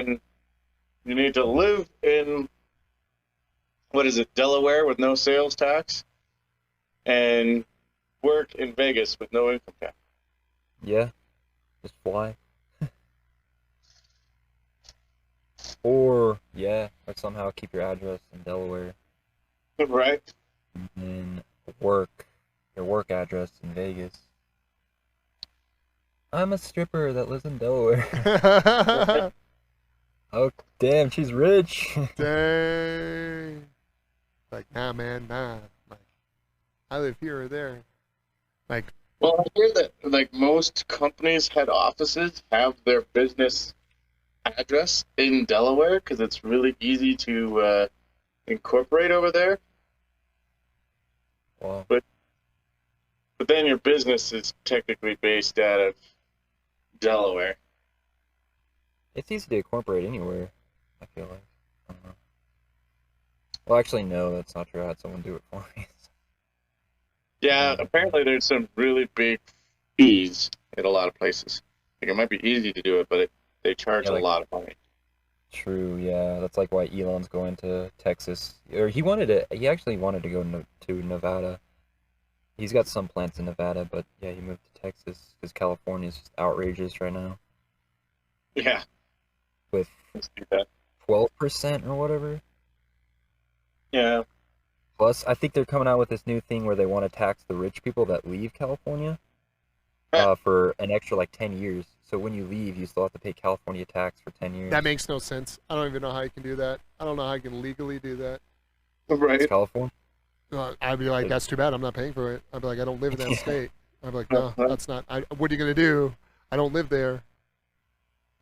C: need to live in, what is it, Delaware with no sales tax, and work in Vegas with no income tax.
D: Yeah, just fly. Or somehow keep your address in Delaware
C: Right.
D: and then your work address in Vegas. I'm a stripper that lives in Delaware. Oh, damn, she's rich.
B: Dang. Like, nah, man, nah. Like, I live here or there. Like,
C: Well, I hear that like most companies' head offices have their business address in Delaware because it's really easy to incorporate over there.
D: Wow.
C: But then your business is technically based out of Delaware.
D: It's easy to incorporate anywhere, I feel like. I don't know. Well, actually, no, that's not true. I had someone do it for me.
C: Yeah, apparently there's some really big fees at a lot of places. Like it might be easy to do it, but they charge
D: Yeah,
C: a
D: like-
C: lot of money.
D: True, yeah. That's like why Elon's going to Texas. Or he actually wanted to go to Nevada. He's got some plants in Nevada, but yeah, he moved to Texas because California is just outrageous right now
C: Yeah,
D: with
C: let's do that.
D: 12% or whatever.
C: Yeah,
D: Plus, I think they're coming out with this new thing where they want to tax the rich people that leave California for an extra like 10 years. So when you leave, you still have to pay California tax for 10 years.
B: that makes no sense. I don't even know how you can do that. I don't know how you can legally do that.
C: right.
D: It's California.
B: I'd be like, that's too bad. I'm not paying for it. I'd be like, I don't live in that state. I'd be like, no, that's not. What are you going to do? I don't live there.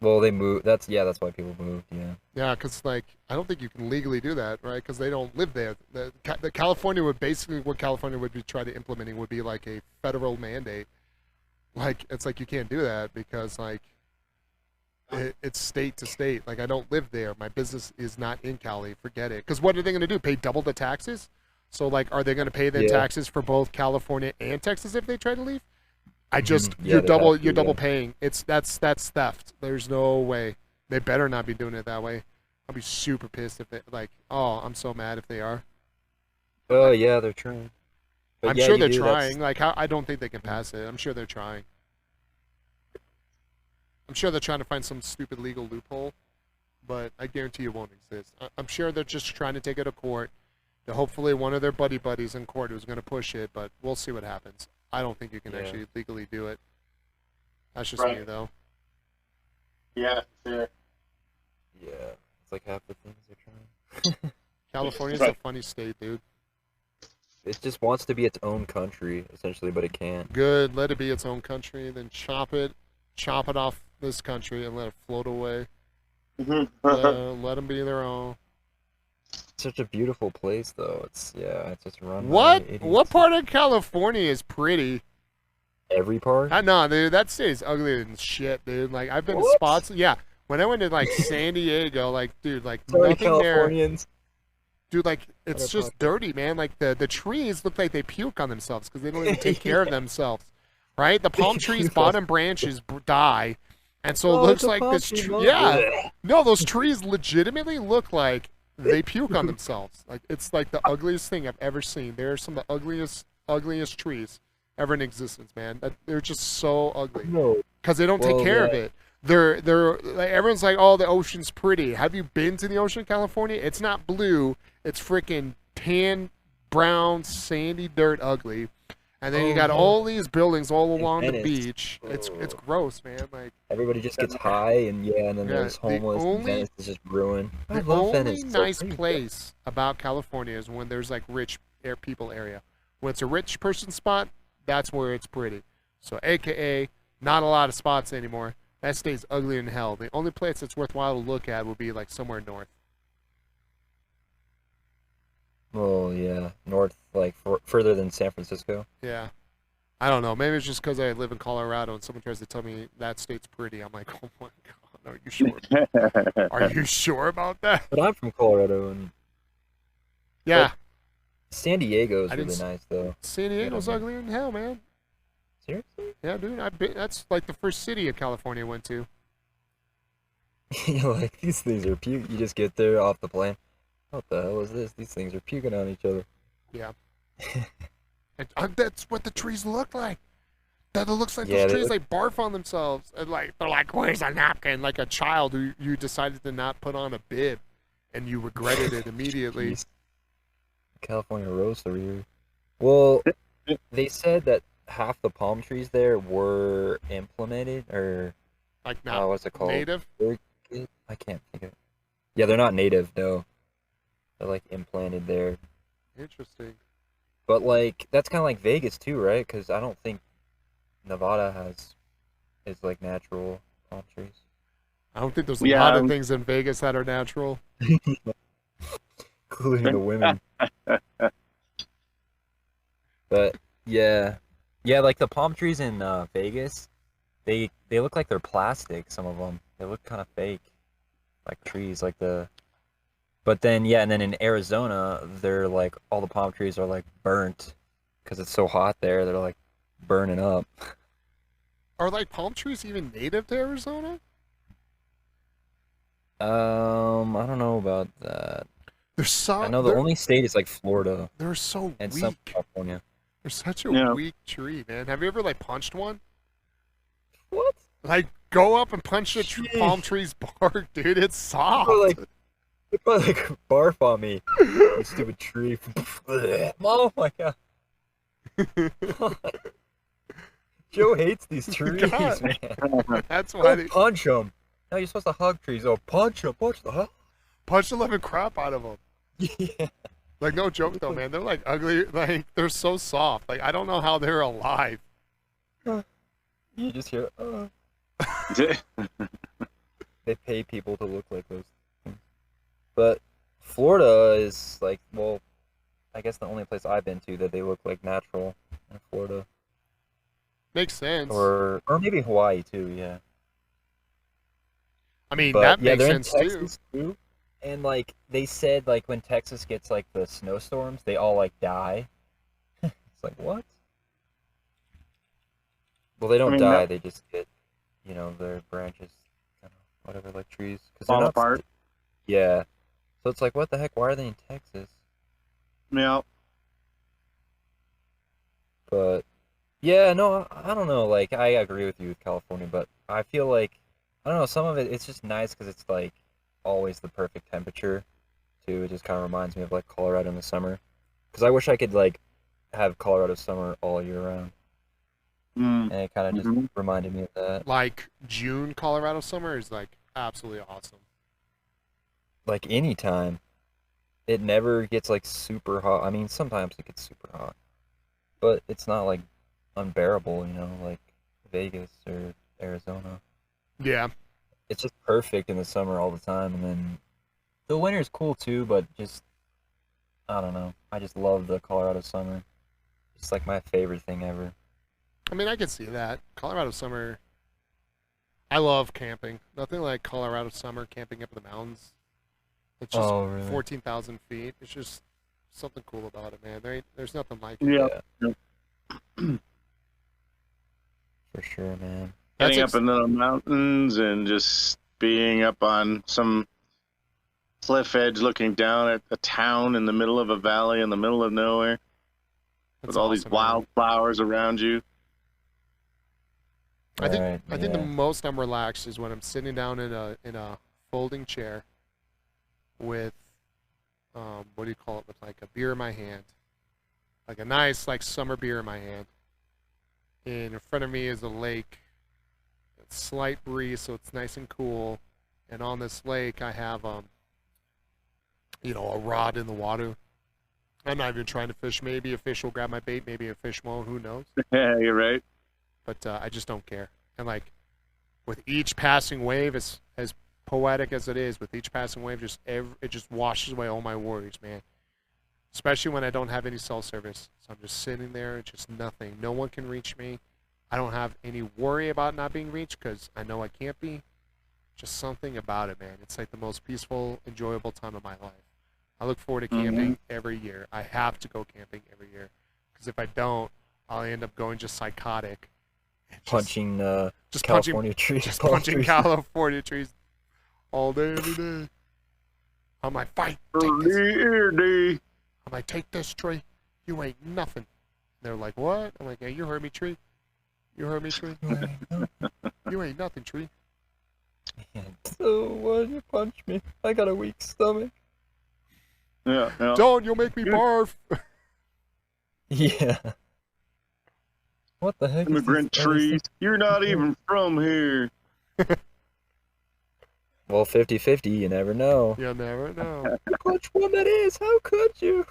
D: Well, they moved. That's why people moved, yeah.
B: Yeah, because, like, I don't think you can legally do that, right? Because they don't live there. The California would basically, what California would be try to implementing would be like a federal mandate. Like, it's like you can't do that because, like, it's state to state. Like, I don't live there. My business is not in Cali. Forget it. Because what are they going to do? Pay double the taxes? So, like, are they going to pay the taxes for both California and Texas if they try to leave? You're double paying. That's theft. There's no way. They better not be doing it that way. I'll be super pissed if they I'm so mad if they are.
D: Oh yeah, they're trying. But
B: I'm
D: yeah,
B: sure
D: you
B: they're
D: do, that's-
B: trying. Like, I don't think they can pass it. I'm sure they're trying. I'm sure they're trying to find some stupid legal loophole, but I guarantee it won't exist. I'm sure they're just trying to take it to court. Hopefully one of their buddies in court who's going to push it, but we'll see what happens. I don't think you can actually legally do it. That's just me, though.
C: Yeah, fair.
D: Yeah, it's like half the things they're trying.
B: California's a funny state, dude.
D: It just wants to be its own country, essentially, but it can't.
B: Good, let it be its own country, then chop it off this country and let it float away. Let them be their own.
D: It's such a beautiful place, though. It's just run.
B: What?
D: by idiots.
B: What part of California is pretty?
D: Every part?
B: No, dude, that state is uglier than shit, dude. Like, I've been to spots. Yeah, when I went to like San Diego, like, dude, like
D: Sorry,
B: nothing
D: Californians.
B: there. Dude, like, it's just dirty, man. Like the trees look like they puke on themselves because they don't even take care of themselves, right? The palm trees' bottom branches die, And so it
D: Oh,
B: looks
D: it's a
B: like this.
D: pumpkin,
B: Yeah,
D: Mom.
B: no, those trees legitimately look like they puke on themselves. Like it's like the ugliest thing I've ever seen. They're some of the ugliest trees ever in existence, man. They're just so ugly
D: No.
B: because they don't take
D: Well,
B: care
D: yeah.
B: of it. They're like everyone's like, oh, the ocean's pretty. Have you been to the ocean in California? It's not blue. It's freaking tan, brown, sandy dirt, ugly. And then you
D: Oh,
B: got
D: yeah.
B: all these buildings all
D: In
B: along the
D: Venice.
B: beach. It's
D: Oh.
B: gross, man. Like
D: Everybody just gets high, and and then
B: Yeah,
D: there's
B: the
D: homeless, and
B: only-
D: Venice is just ruined. I
B: the
D: love
B: only
D: Venice. It's so
B: nice
D: pretty.
B: place about California is when there's like rich people area. When it's a rich person spot, that's where it's pretty. So AKA not a lot of spots anymore. That stays ugly in hell. The only place that's worthwhile to look at would be like somewhere north.
D: Oh yeah, north, like further than San Francisco.
B: Yeah. I don't know. Maybe it's just because I live in Colorado and someone tries to tell me that state's pretty. I'm like, oh my God, are you sure? Are you sure about that?
D: But I'm from Colorado, and
B: Yeah.
D: San Diego's
B: I didn't
D: really nice though.
B: San Diego's
D: Yeah.
B: ugly in hell, man.
D: Seriously?
B: Yeah, dude. That's like the first city in California I went to.
D: You're like, these things are puke. You just get there off the plane. What the hell is this? These things are puking on each other.
B: Yeah. And that's what the trees look like. That it looks like
D: Yeah,
B: those
D: they
B: trees
D: look-
B: like barf on themselves. And like they're like, where's a napkin? Like a child who you decided to not put on a bib, and you regretted it immediately.
D: Jeez. California roast over here. Well, they said that half the palm trees there were implemented, or
B: Like not
D: what's it called?
B: native.
D: I can't think of it. Yeah, they're not native, no. They're like implanted there.
B: Interesting.
D: But like that's kind of like Vegas too, right? Because I don't think Nevada is like natural palm trees.
B: I don't think there's a
C: Yeah,
B: lot of things in Vegas that are natural.
D: Including the women. But yeah, like the palm trees in Vegas, they look like they're plastic. Some of them, they look kind of fake, like trees, like the. But then and then in Arizona, they're like all the palm trees are like burnt, because it's so hot there. They're like burning up.
B: Are like palm trees even native to Arizona?
D: I don't know about that.
B: They're so.
D: I know the only state is like Florida
B: They're so
D: and
B: weak.
D: some California.
B: They're such a
C: Yeah.
B: weak tree, man. Have you ever like punched one?
D: What?
B: Like go up and punch a
D: Jeez.
B: palm tree's bark, dude. It's soft.
D: People like barf on me. You stupid tree. Oh my god. Joe hates these trees,
B: God.
D: man.
B: That's why
D: Go
B: they
D: punch them. No, you're supposed to hug trees. Oh, punch them. Punch the hug.
B: punch the living crap out of them.
D: Yeah.
B: Like no joke though, man. They're like ugly. Like they're so soft. Like I don't know how they're alive.
D: You just hear, they pay people to look like those things. But Florida is like, well, I guess the only place I've been to that they look like natural in Florida.
B: Makes sense.
D: Or maybe Hawaii too, yeah.
B: I mean
D: But
B: that
D: yeah,
B: makes
D: they're in
B: sense too.
D: Texas too. And like they said, like when Texas gets like the snowstorms, they all like die. It's like what? Well, they don't
C: mean,
D: die.
C: that-
D: They just get, their branches, whatever, like trees. 'Cause
C: Fall
D: they're not
C: apart.
D: Yeah. So it's like, what the heck? Why are they in Texas?
C: Yeah.
D: But yeah, no, I don't know. Like I agree with you with California, but I feel like I don't know. Some of it's just nice because it's like always the perfect temperature. Too. It just kind of reminds me of like Colorado in the summer. Because I wish I could like have Colorado summer all year round.
C: Mm.
D: And it kind of just
C: Mhm.
D: reminded me of that.
B: Like June Colorado summer is like absolutely awesome.
D: Like anytime. It never gets like super hot. I mean, sometimes it gets super hot. But it's not like unbearable, like Vegas or Arizona.
B: Yeah.
D: It's just perfect in the summer all the time, and then the winter's cool too, but just I don't know. I just love the Colorado summer. It's like my favorite thing ever.
B: I mean I can see that. Colorado summer I love camping. Nothing like Colorado summer camping up in the mountains. It's just
D: Oh, really?
B: 14,000 feet. It's just something cool about it, man. There's nothing like it.
C: Yeah.
D: For sure, man.
C: getting up in the mountains and just being up on some cliff edge looking down at a town in the middle of a valley in the middle of nowhere with all these wildflowers around you.
B: I think the most I'm relaxed is when I'm sitting down in a folding chair with what do you call it, with like a beer in my hand, like a nice like summer beer in my hand, and in front of me is a lake, a slight breeze, so it's nice and cool, and on this lake I have a rod in the water. I'm not even trying to fish. Maybe a fish will grab my bait, maybe a fish won't, who knows.
C: Yeah, you're right.
B: But I just don't care. And like with each passing wave, as poetic as it is, with each passing wave, it just washes away all my worries, man. Especially when I don't have any cell service. So I'm just sitting there, just nothing. No one can reach me. I don't have any worry about not being reached because I know I can't be. Just something about it, man. It's like the most peaceful, enjoyable time of my life. I look forward to camping every year. I have to go camping every year because if I don't, I'll end up going just psychotic.
D: Punching California trees.
B: Just punching California trees all day, every day. I'm like, fight. Take this. I'm like, take this tree. You ain't nothing. They're like, what? I'm like, yeah, you heard me, tree. You heard me, tree. You ain't nothing, tree.
D: So why'd you punch me? I got a weak stomach.
C: Yeah.
B: Don't, you'll make me barf.
D: Yeah. What the heck?
C: Immigrant trees. You're not even from here.
D: Well, 50-50, you never know.
B: You'll never know.
D: Which one that is? How could you?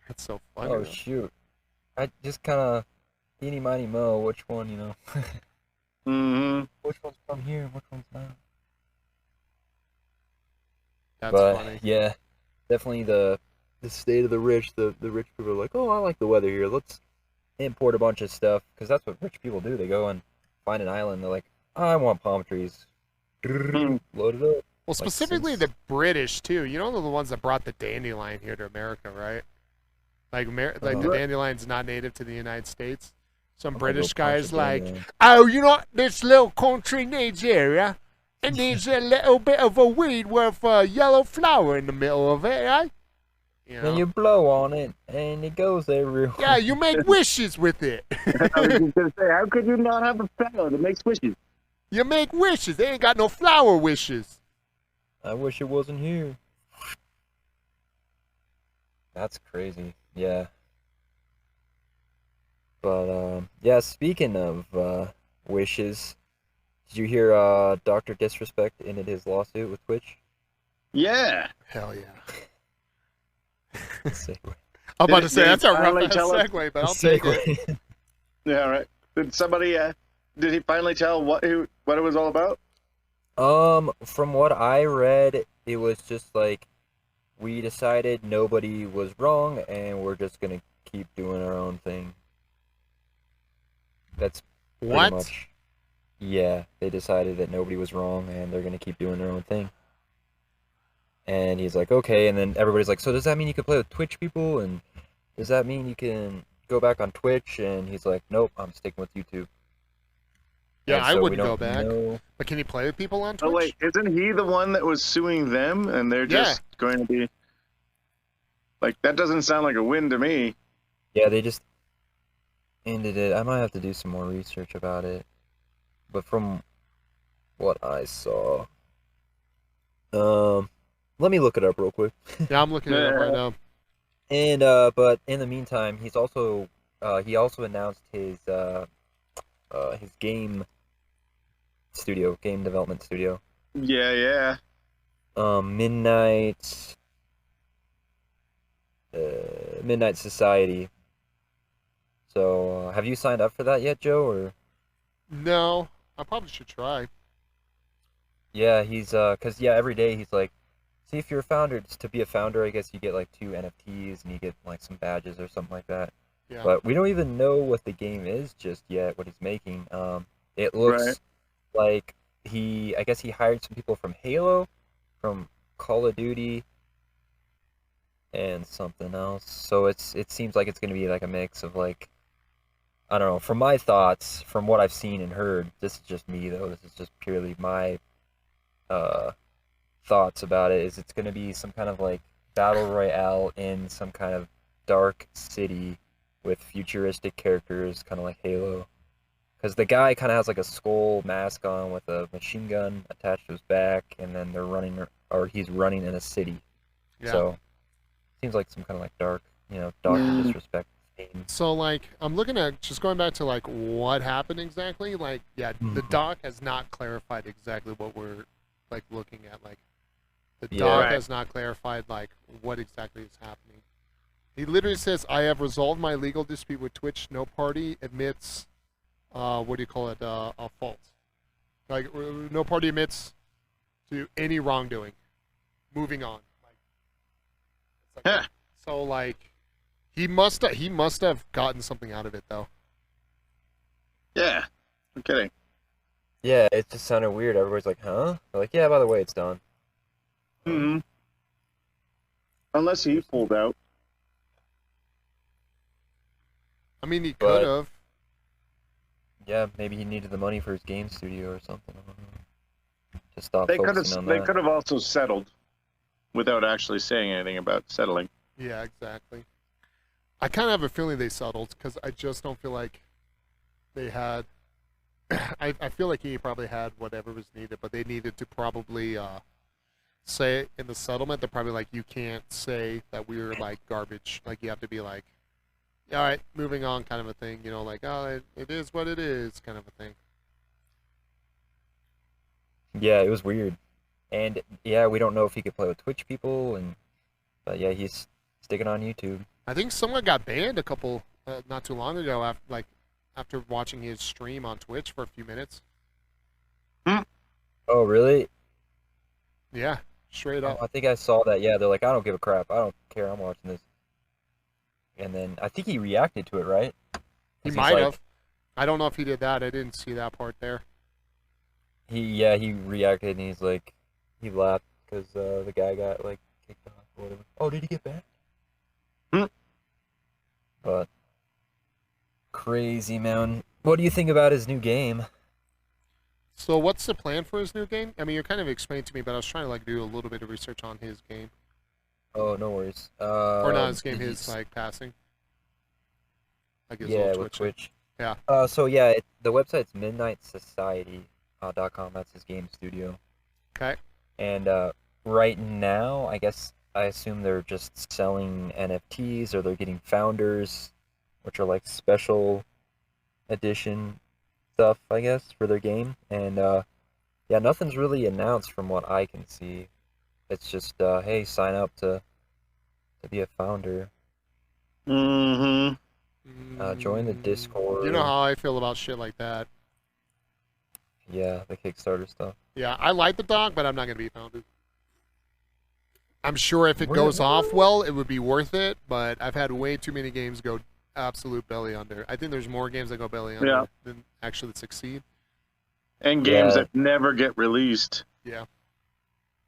B: That's so funny.
D: Oh, shoot. I just kind of eeny, miny, mo, which one, Which one's from here, which one's not.
B: That's funny.
D: Yeah, definitely the state of the rich. The rich people are like, oh, I like the weather here. Let's import a bunch of stuff, because that's what rich people do. They go and find an island. They're like, I want palm trees. Load it up.
B: Well, specifically the British too. You know, they're the ones that brought the dandelion here to America, right? Like the dandelion's not native to the United States. Some British guy's like, oh, this little country needs area. It needs a little bit of a weed with a yellow flower in the middle of it, right?
D: And you blow on it, and it goes everywhere.
B: Yeah, you make wishes with it.
C: I was just going to say, how could you not have a flower that makes wishes?
B: You make wishes. They ain't got no flower wishes.
D: I wish it wasn't here. That's crazy. Yeah. But, yeah, speaking of wishes, did you hear Dr. Disrespect ended his lawsuit with Twitch?
C: Yeah.
B: Hell yeah.
D: Segue.
B: I'm about to say, that's a rough segue, but I'll take it.
C: Yeah, right. Did somebody, did he finally tell what it was all about?
D: From what I read, it was just like, we decided nobody was wrong, and we're just gonna keep doing our own thing. That's pretty much. Yeah, they decided that nobody was wrong, and they're gonna keep doing their own thing. And he's like, okay, and then everybody's like, so does that mean you can play with Twitch people, and does that mean you can go back on Twitch? And he's like, nope, I'm sticking with YouTube.
B: Yeah,
D: and
B: I
D: so
B: wouldn't go back. But can you play with people on Twitch?
C: Oh wait, isn't he the one that was suing them, and they're just going to be like, that doesn't sound like a win to me.
D: Yeah, they just ended it. I might have to do some more research about it, but from what I saw, let me look it up real quick.
B: Yeah, I'm looking it up right now.
D: And but in the meantime, he also announced his game development studio.
C: Yeah.
D: Midnight Society. So, have you signed up for that yet, Joe? Or
B: no, I probably should try.
D: Yeah, he's cause every day he's like, see if you're a founder. To be a founder, I guess you get like 2 NFTs and you get like some badges or something like that.
B: Yeah.
D: But we don't even know what the game is just yet. What he's making. It looks like I guess he hired some people from Halo, from Call of Duty, and something else. So it seems like it's gonna be like a mix of like I don't know. From my thoughts, from what I've seen and heard, this is just me though. This is just purely my thoughts about it. Is it's going to be some kind of like battle royale in some kind of dark city with futuristic characters, kind of like Halo. Because the guy kind of has like a skull mask on with a machine gun attached to his back, and then they're running, or he's running in a city.
B: Yeah.
D: So seems like some kind of like dark, Doctor Disrespect theme.
B: So, like, I'm looking at just going back to like what happened exactly. Like, yeah, the doc has not clarified exactly what we're like looking at. Like, the doc has not clarified like what exactly is happening. He literally says, "I have resolved my legal dispute with Twitch. No party admits, what do you call it, a fault. Like, no party admits to any wrongdoing. Moving on." Like, so, like, he must have gotten something out of it, though.
C: Yeah. I'm kidding.
D: Yeah, it just sounded weird. Everybody's like, huh? They're like, yeah, by the way, it's done.
C: Mm-hmm. Unless he pulled out.
B: I mean, he
D: But-
B: could have.
D: Yeah, maybe he needed the money for his game studio or something. I don't know. To stop
C: They could
D: focusing
C: have.
D: on
C: They
D: that.
C: could have also settled, without actually saying anything about settling.
B: Yeah, exactly. I kind of have a feeling they settled because I just don't feel like they had. I feel like he probably had whatever was needed, but they needed to probably say in the settlement. They're probably like, you can't say that we were like garbage. Like, you have to be like, all right, moving on, kind of a thing. You know, like, oh, it is what it is, kind of a thing.
D: Yeah, it was weird. And yeah, we don't know if he could play with Twitch people, but yeah, he's sticking on YouTube.
B: I think someone got banned a couple not too long ago after watching his stream on Twitch for a few minutes.
D: Oh, really?
B: Yeah, straight
D: Oh,
B: up.
D: I think I saw that. Yeah, they're like, I don't give a crap. I don't care. I'm watching this. And then I think he reacted to it, right?
B: He
D: 'Cause he's
B: might
D: like-
B: have. I don't know if he did that. I didn't see that part there.
D: He reacted and he's like, he laughed because the guy got like kicked off or whatever. Oh, did he get back? But crazy, man. What do you think about his new game?
B: So what's the plan for his new game? I mean, you kind of explained to me, but I was trying to like do a little bit of research on his game.
D: Oh, no worries.
B: Or not his game, his
D: he's-
B: like passing. Like his
D: yeah,
B: little
D: with
B: Twitch.
D: Twitch.
B: Yeah.
D: So yeah, the website's midnightsociety.com. That's his game studio.
B: Okay.
D: And right now, I assume they're just selling NFTs or they're getting founders, which are like special edition stuff, I guess, for their game. And yeah, nothing's really announced from what I can see. It's just, hey, sign up to be a founder.
C: Mm-hmm.
D: Join the Discord.
B: You know how I feel about shit like that.
D: Yeah, the Kickstarter stuff.
B: Yeah, I like the dog, but I'm not gonna be founded. I'm sure if it
D: Really?
B: goes off well, it would be worth it. But I've had way too many games go absolute belly under. I think there's more games that go belly under
C: Yeah.
B: than actually succeed.
C: And games
D: Yeah.
C: that never get released.
B: Yeah.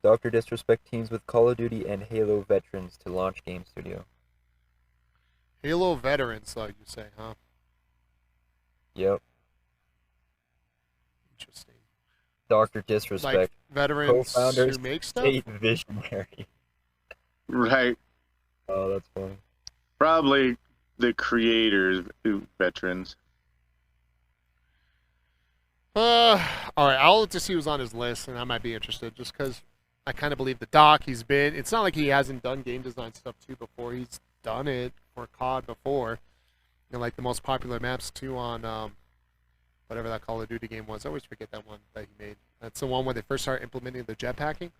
D: Dr. Disrespect teams with Call of Duty and Halo veterans to launch game studio.
B: Halo veterans, like you say, huh?
D: Yep.
B: Interesting.
D: Dr. Disrespect,
B: Like veterans
D: co-founders,
B: who make stuff.
D: state visionary.
C: Right.
D: Oh, that's funny.
C: Probably the creators, veterans.
B: All right, I'll look to see who's on his list, and I might be interested, just because I kind of believe the doc. It's not like he hasn't done game design stuff too before. He's done it for COD before, and like the most popular maps too on whatever that Call of Duty game was. I always forget that one that he made. That's the one where they first started implementing the jetpacking.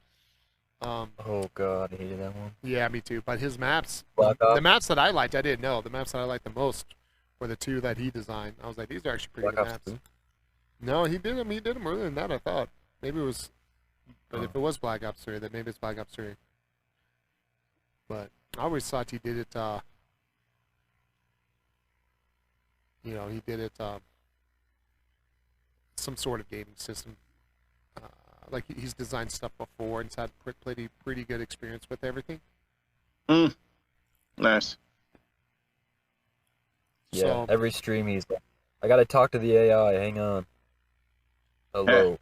D: Oh god, I hated that one.
B: Yeah, me too. But his maps,
D: Black
B: the
D: Ops.
B: maps that I liked, I didn't know. The maps that I liked the most were the two that he designed. I was like, these are actually pretty
D: Black
B: good
D: Ops
B: maps.
D: 2?
B: No, he did them. He did them earlier than that, I thought. Maybe it was, but if it was Black Ops 3, then maybe it's Black Ops 3. But I always thought he did it. He did it. Some sort of gaming system. Like he's designed stuff before and he's had pretty good experience with everything.
C: Nice.
D: Yeah,
B: So-
D: every stream he's like, I gotta talk to the AI. Hang on. Hello,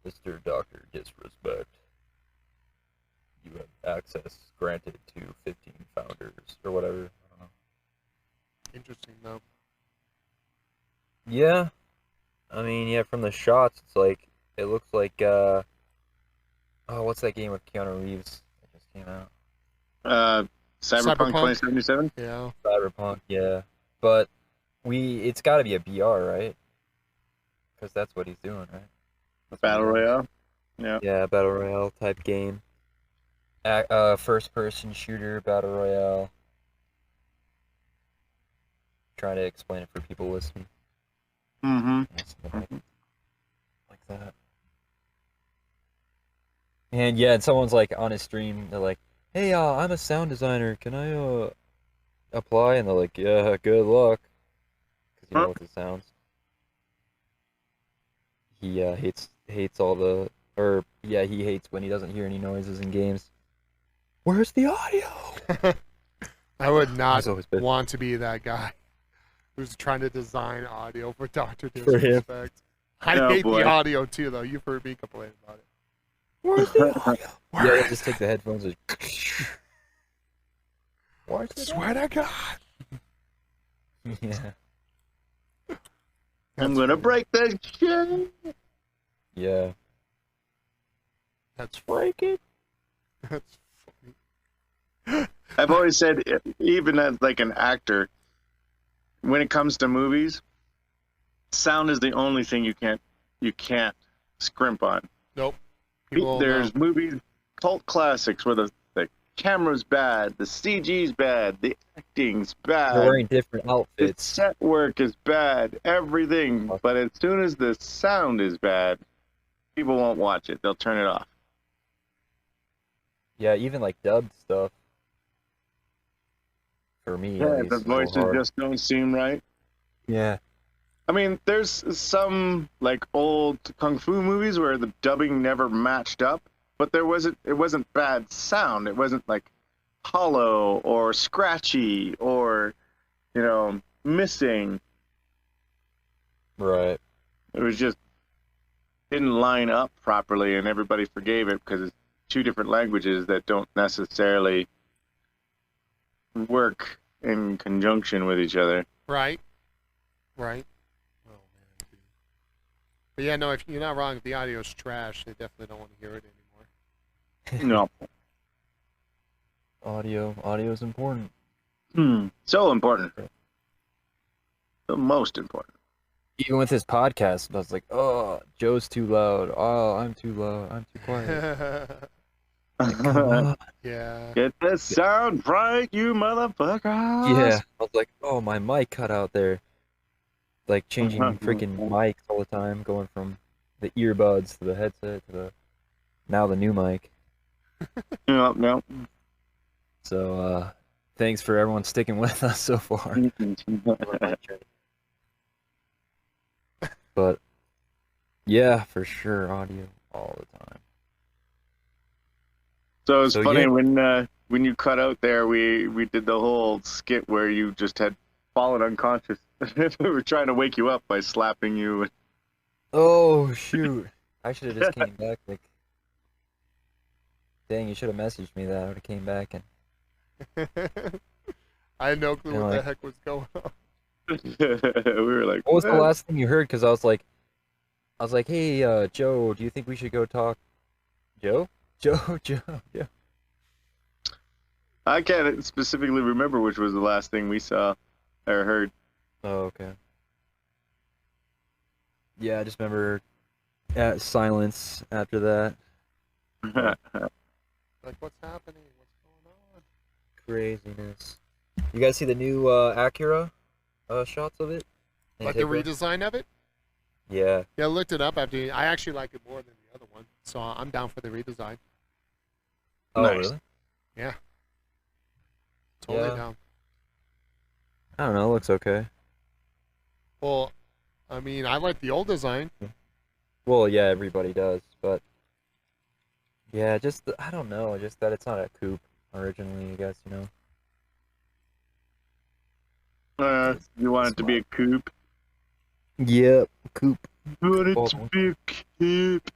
D: Mr. Doctor Disrespect. You have access granted to 15 founders or whatever. I don't know.
B: Interesting though.
D: Yeah. I mean, yeah, from the shots, it's like, it looks like, oh, what's that game with Keanu Reeves that just came out?
C: Cyberpunk 2077?
B: Yeah.
D: Cyberpunk, yeah. But it's gotta be a BR, right? Because that's what he's doing, right? That's what
C: Battle
D: he does.
C: Royale? Yeah.
D: Yeah, Battle Royale type game. First person shooter, Battle Royale. Trying to explain it for people listening.
C: Mm-hmm.
D: Yeah, something like that. And yeah, and someone's like on his stream, they're like, "Hey, I'm a sound designer. Can I apply?" And they're like, "Yeah, good luck," because you know what it sounds. He hates all the, or yeah, he hates when he doesn't hear any noises in games. Where's the audio?
B: I would not
D: He's always been-
B: want to be that guy who's trying to design audio for Dr.
D: For him.
B: Disrespect. I
C: Oh,
B: hate
C: boy.
B: the audio too, though. You've heard me complain about it.
D: Where's the audio? Yeah, he'll just take the headphones and. Where's the
B: Swear to God.
D: Yeah.
C: I'm gonna break that shit.
D: Yeah.
B: That's
D: Break it.
B: That's funny.
C: I've always said, even as like an actor, when it comes to movies, sound is the only thing you can't scrimp on.
B: Nope. People
C: There's
B: know.
C: movies, cult classics where the camera's bad, the CG's bad, the acting's bad,
D: They're wearing different
C: the
D: outfits.
C: set work is bad, everything. But as soon as the sound is bad, people won't watch it. They'll turn it off.
D: Yeah, even like dubbed stuff. For me,
C: Yeah,
D: at least,
C: the
D: it's a little
C: voices
D: hard.
C: just don't seem right.
D: Yeah.
C: I mean, there's some like old kung fu movies where the dubbing never matched up, but it wasn't bad sound. It wasn't like hollow or scratchy or, missing.
D: Right.
C: It was just didn't line up properly, and everybody forgave it because it's two different languages that don't necessarily work in conjunction with each other.
B: Right. Right. Oh, man. Dude. But yeah, no, if you're not wrong, if the audio's trash, they definitely don't want to hear it anymore.
C: No.
D: Audio is important.
C: So important. The most important.
D: Even with his podcast, I was like, "Oh, Joe's too loud. Oh, I'm too low. I'm too quiet." Come on.
B: Yeah.
C: Get the sound right, you motherfuckers.
D: Yeah. I was like, "Oh, my mic cut out there." Like changing freaking mics all the time, going from the earbuds to the headset to now the new mic.
C: No.
D: So, thanks for everyone sticking with us so far. But yeah, for sure, audio all the time.
C: So it's
D: So,
C: funny
D: yeah.
C: when you cut out there, we did the whole skit where you just had fallen unconscious. We were trying to wake you up by slapping you.
D: Oh shoot! I should have just came back. Like, dang, you should have messaged me that. I would have came back and.
B: I had no clue
D: You know,
B: what the
D: like-
B: heck was going on.
C: We were like,
D: What was the last thing you heard? Because I was like, hey, Joe, do you think we should go talk? Joe? Joe? Yeah.
C: I can't specifically remember which was the last thing we saw or heard.
D: Oh, okay. Yeah, I just remember silence after that.
B: Like, what's happening? What's going on?
D: Craziness. You guys see the new Acura shots of it?
B: Like the
D: Integra?
B: redesign of it?
D: Yeah.
B: Yeah, I looked it up after. I actually like it more than the other one, so I'm down for the redesign.
D: Oh,
C: Nice.
D: really?
B: Yeah. Totally
D: Yeah.
B: down.
D: I don't know. It looks okay.
B: Well, I mean, I like the old design.
D: Well, yeah, everybody does, but yeah, just I don't know, just that it's not a coupe originally, I guess, you know.
C: You want it to be a coupe?
D: Yep, coupe.
C: But
D: it's
C: a big coupe.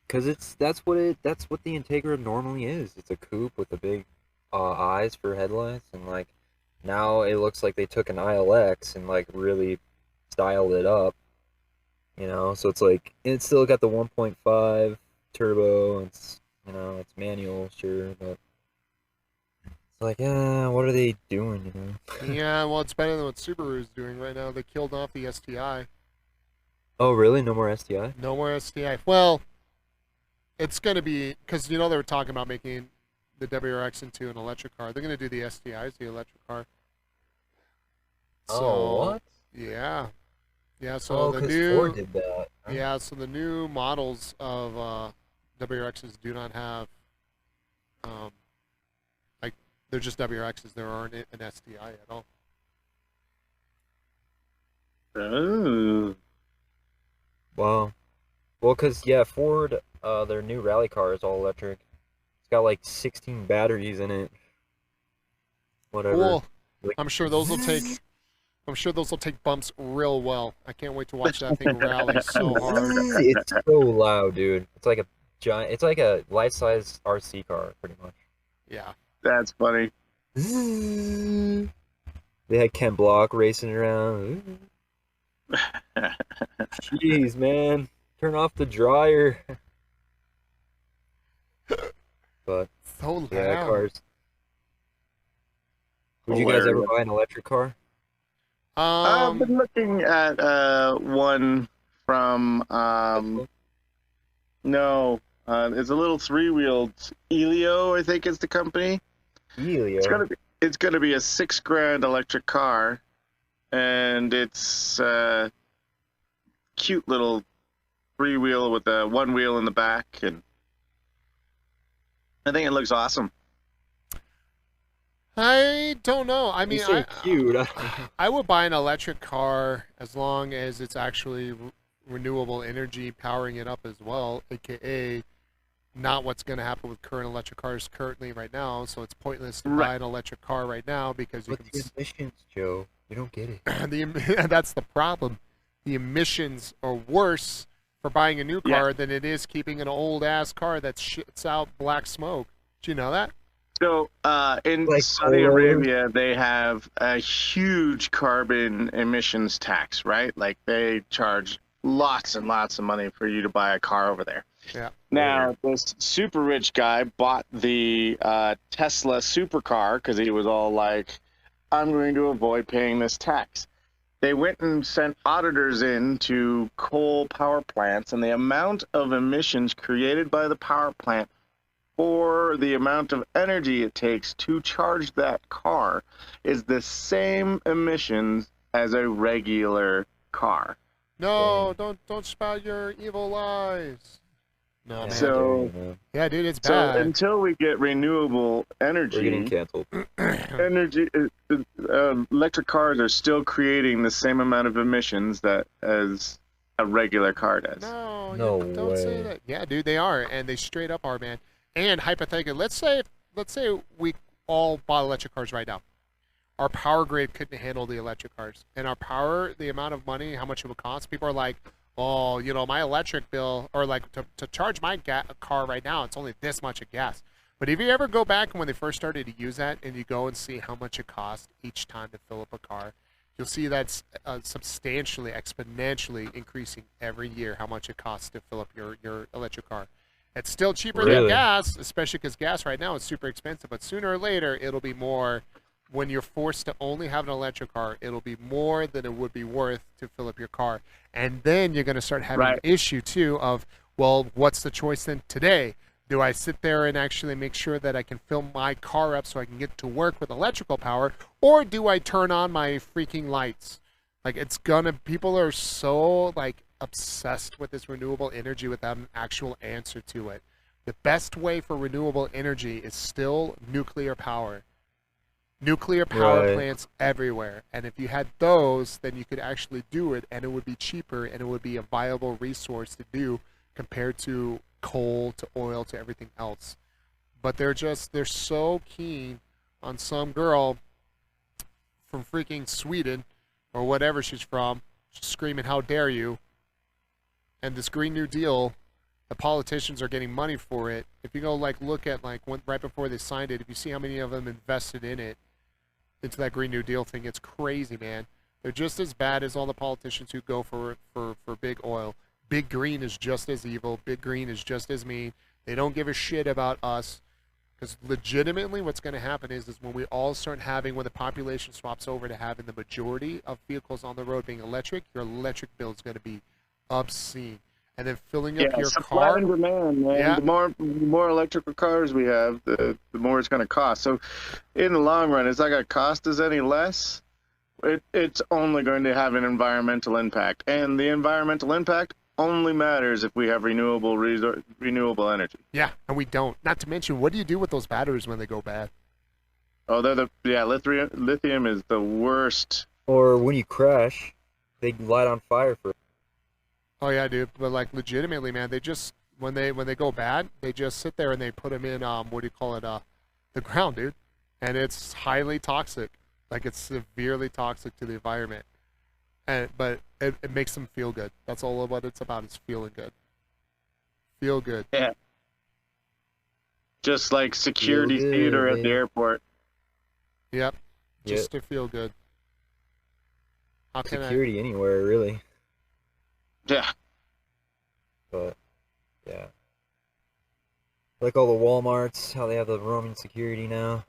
D: Cause that's what the Integra normally is. It's a coupe with the big eyes for headlights, and like now it looks like they took an ILX and like really styled it up. So it's like it's still got the 1.5 turbo. It's it's manual, sure, but it's like what are they doing?
B: Yeah, well, it's better than what Subaru's doing right now. They killed off the STI.
D: Oh really? No more STI?
B: No more STI. Well, it's going to be, because they were talking about making the WRX into an electric car. They're going to do the STI as the electric car. So,
D: What?
B: Yeah. Yeah, so the
D: 'cause
B: new
D: Ford did that.
B: Yeah, so the new models of WRXs do not have like they're just WRXs. There aren't an STI at all.
C: Oh.
D: Wow. Well, cause Ford, their new rally car is all electric. It's got like 16 batteries in it. Whatever.
B: Cool.
D: Like,
B: I'm sure those will take bumps real well. I can't wait to watch that thing rally so hard.
D: It's so loud, dude. It's like a giant. It's like a life-size RC car, pretty much.
B: Yeah.
C: That's funny.
D: They had Ken Block racing around. Jeez, man. Turn off the dryer. But
B: So loud.
D: yeah, cars. Would you guys ever buy an electric car?
C: I've been looking at one from no, it's a little three-wheeled Elio, I think is the company.
D: Elio.
C: It's gonna be a $6,000 electric car, and it's cute little three-wheel with a one wheel in the back, and I think it looks awesome.
B: I don't know. I mean,
D: cute.
B: I would buy an electric car as long as it's actually renewable energy powering it up as well, aka not what's going to happen with current electric cars currently right now. So it's pointless to buy an electric car right now because you
D: What's the emissions, Joe? You don't get it.
B: that's the problem. The emissions are worse for buying a new car than it is keeping an old ass car that shits out black smoke. Do you know that?
C: So in Saudi Arabia, they have a huge carbon emissions tax, right? Like they charge lots and lots of money for you to buy a car over there.
B: Yeah.
C: Now, this super rich guy bought the Tesla supercar because he was all like, I'm going to avoid paying this tax. They went and sent auditors in to coal power plants, and the amount of emissions created by the power plant for the amount of energy it takes to charge that car is the same emissions as a regular car.
B: No, don't spout your evil lies. No, man.
C: So,
B: yeah, dude, it's
C: so
B: bad.
C: until we get renewable
D: We're
C: energy,
D: getting canceled.
C: electric cars are still creating the same amount of emissions that as a regular car does.
B: No,
D: No
B: don't say
D: way.
B: that. Yeah, dude, they are, and they straight up are, man. And hypothetically, let's say we all bought electric cars right now. Our power grid couldn't handle the electric cars, and our power, the amount of money, how much it would cost. People are like, oh, my electric bill, or like to charge my car right now, it's only this much of gas. But if you ever go back when they first started to use that, and you go and see how much it costs each time to fill up a car, you'll see that's substantially, exponentially increasing every year how much it costs to fill up your electric car. It's still cheaper than gas, especially because gas right now is super expensive. But sooner or later, it'll be more. When you're forced to only have an electric car, it'll be more than it would be worth to fill up your car. And then you're going to start having an issue, too, of, well, what's the choice then today? Do I sit there and actually make sure that I can fill my car up so I can get to work with electrical power? Or do I turn on my freaking lights? Like, people are so, like, obsessed with this renewable energy without an actual answer to it. The best way for renewable energy is still nuclear power. Nuclear power plants everywhere. And if you had those, then you could actually do it, and it would be cheaper, and it would be a viable resource to do compared to coal, to oil, to everything else. But they're so keen on some girl from freaking Sweden or whatever she's from, screaming, "How dare you!" And this Green New Deal, the politicians are getting money for it. If you go look at right before they signed it, if you see how many of them invested in it, into that Green New Deal thing, it's crazy, man. They're just as bad as all the politicians who go for big oil. Big Green is just as evil. Big Green is just as mean. They don't give a shit about us. Because legitimately what's going to happen is when we all start when the population swaps over to having the majority of vehicles on the road being electric, your electric bill is going to be obscene. And then filling up your
C: supply
B: car.
C: and demand, man.
B: Yeah.
C: The more electrical cars we have, the more it's going to cost. So in the long run, it's not going to cost us any less. It's only going to have an environmental impact. And the environmental impact only matters if we have renewable energy.
B: Yeah, and we don't. Not to mention, what do you do with those batteries when they go bad?
C: Oh, lithium is the worst.
D: Or when you crash, they light on fire for.
B: Oh yeah, dude. But legitimately, man, they just when they go bad, they just sit there and they put them in the ground, dude, and it's highly toxic. It's severely toxic to the environment. But it makes them feel good. That's all what it's about, is feeling good. Feel good.
C: Yeah. Just like security theater at the airport.
B: Yep. Just to feel good. How can
D: security anywhere, really.
C: Yeah.
D: But, yeah. Like all the Walmarts, how they have the roaming security now.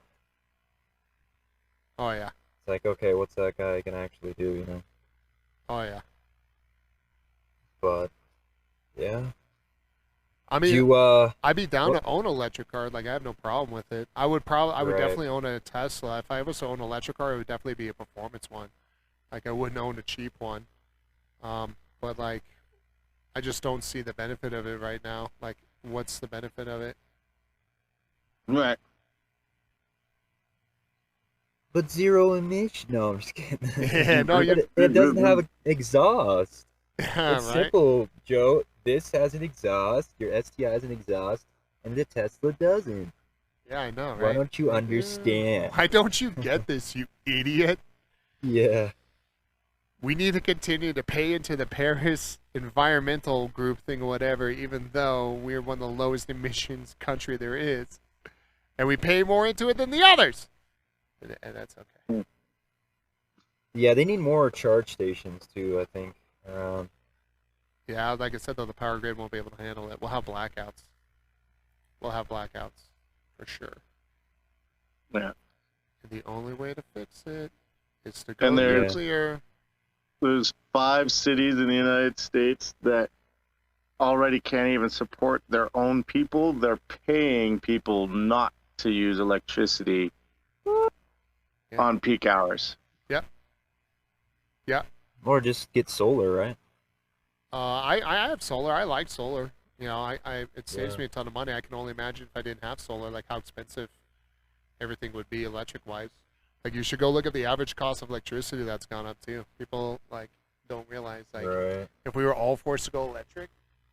B: Oh, yeah.
D: It's like, okay, what's that guy gonna actually do, you know?
B: Oh, yeah.
D: But, yeah.
B: I mean, I'd be down
D: what?
B: to own an electric car. I have no problem with it. I would definitely own a Tesla. If I was to own an electric car, it would definitely be a performance one. I wouldn't own a cheap one. But I just don't see the benefit of it right now. What's the benefit of it?
C: Right.
D: But zero emission. No, I'm just kidding.
B: Yeah, no,
D: it doesn't have an exhaust.
B: Yeah,
D: It's
B: right?
D: simple, Joe. This has an exhaust, your STI has an exhaust, and the Tesla doesn't.
B: Yeah, I know, right?
D: Why don't you understand?
B: Why don't you get this, you idiot?
D: Yeah.
B: We need to continue to pay into the Paris environmental group thing or whatever, even though we're one of the lowest emissions country there is. And we pay more into it than the others. And that's okay.
D: Yeah, they need more charge stations, too, I think.
B: Yeah, like I said, though, the power grid won't be able to handle it. We'll have blackouts. For sure.
C: Yeah.
B: And the only way to fix it is to go
C: And
B: nuclear.
C: There's 5 cities in the United States that already can't even support their own people. They're paying people not to use electricity on peak hours.
B: Yep. Yeah.
D: Or just get solar, right?
B: I have solar. I like solar. It saves me a ton of money. I can only imagine if I didn't have solar, how expensive everything would be electric-wise. You should go look at the average cost of electricity that's gone up too. People don't realize
D: Right.
B: if we were all forced to go electric,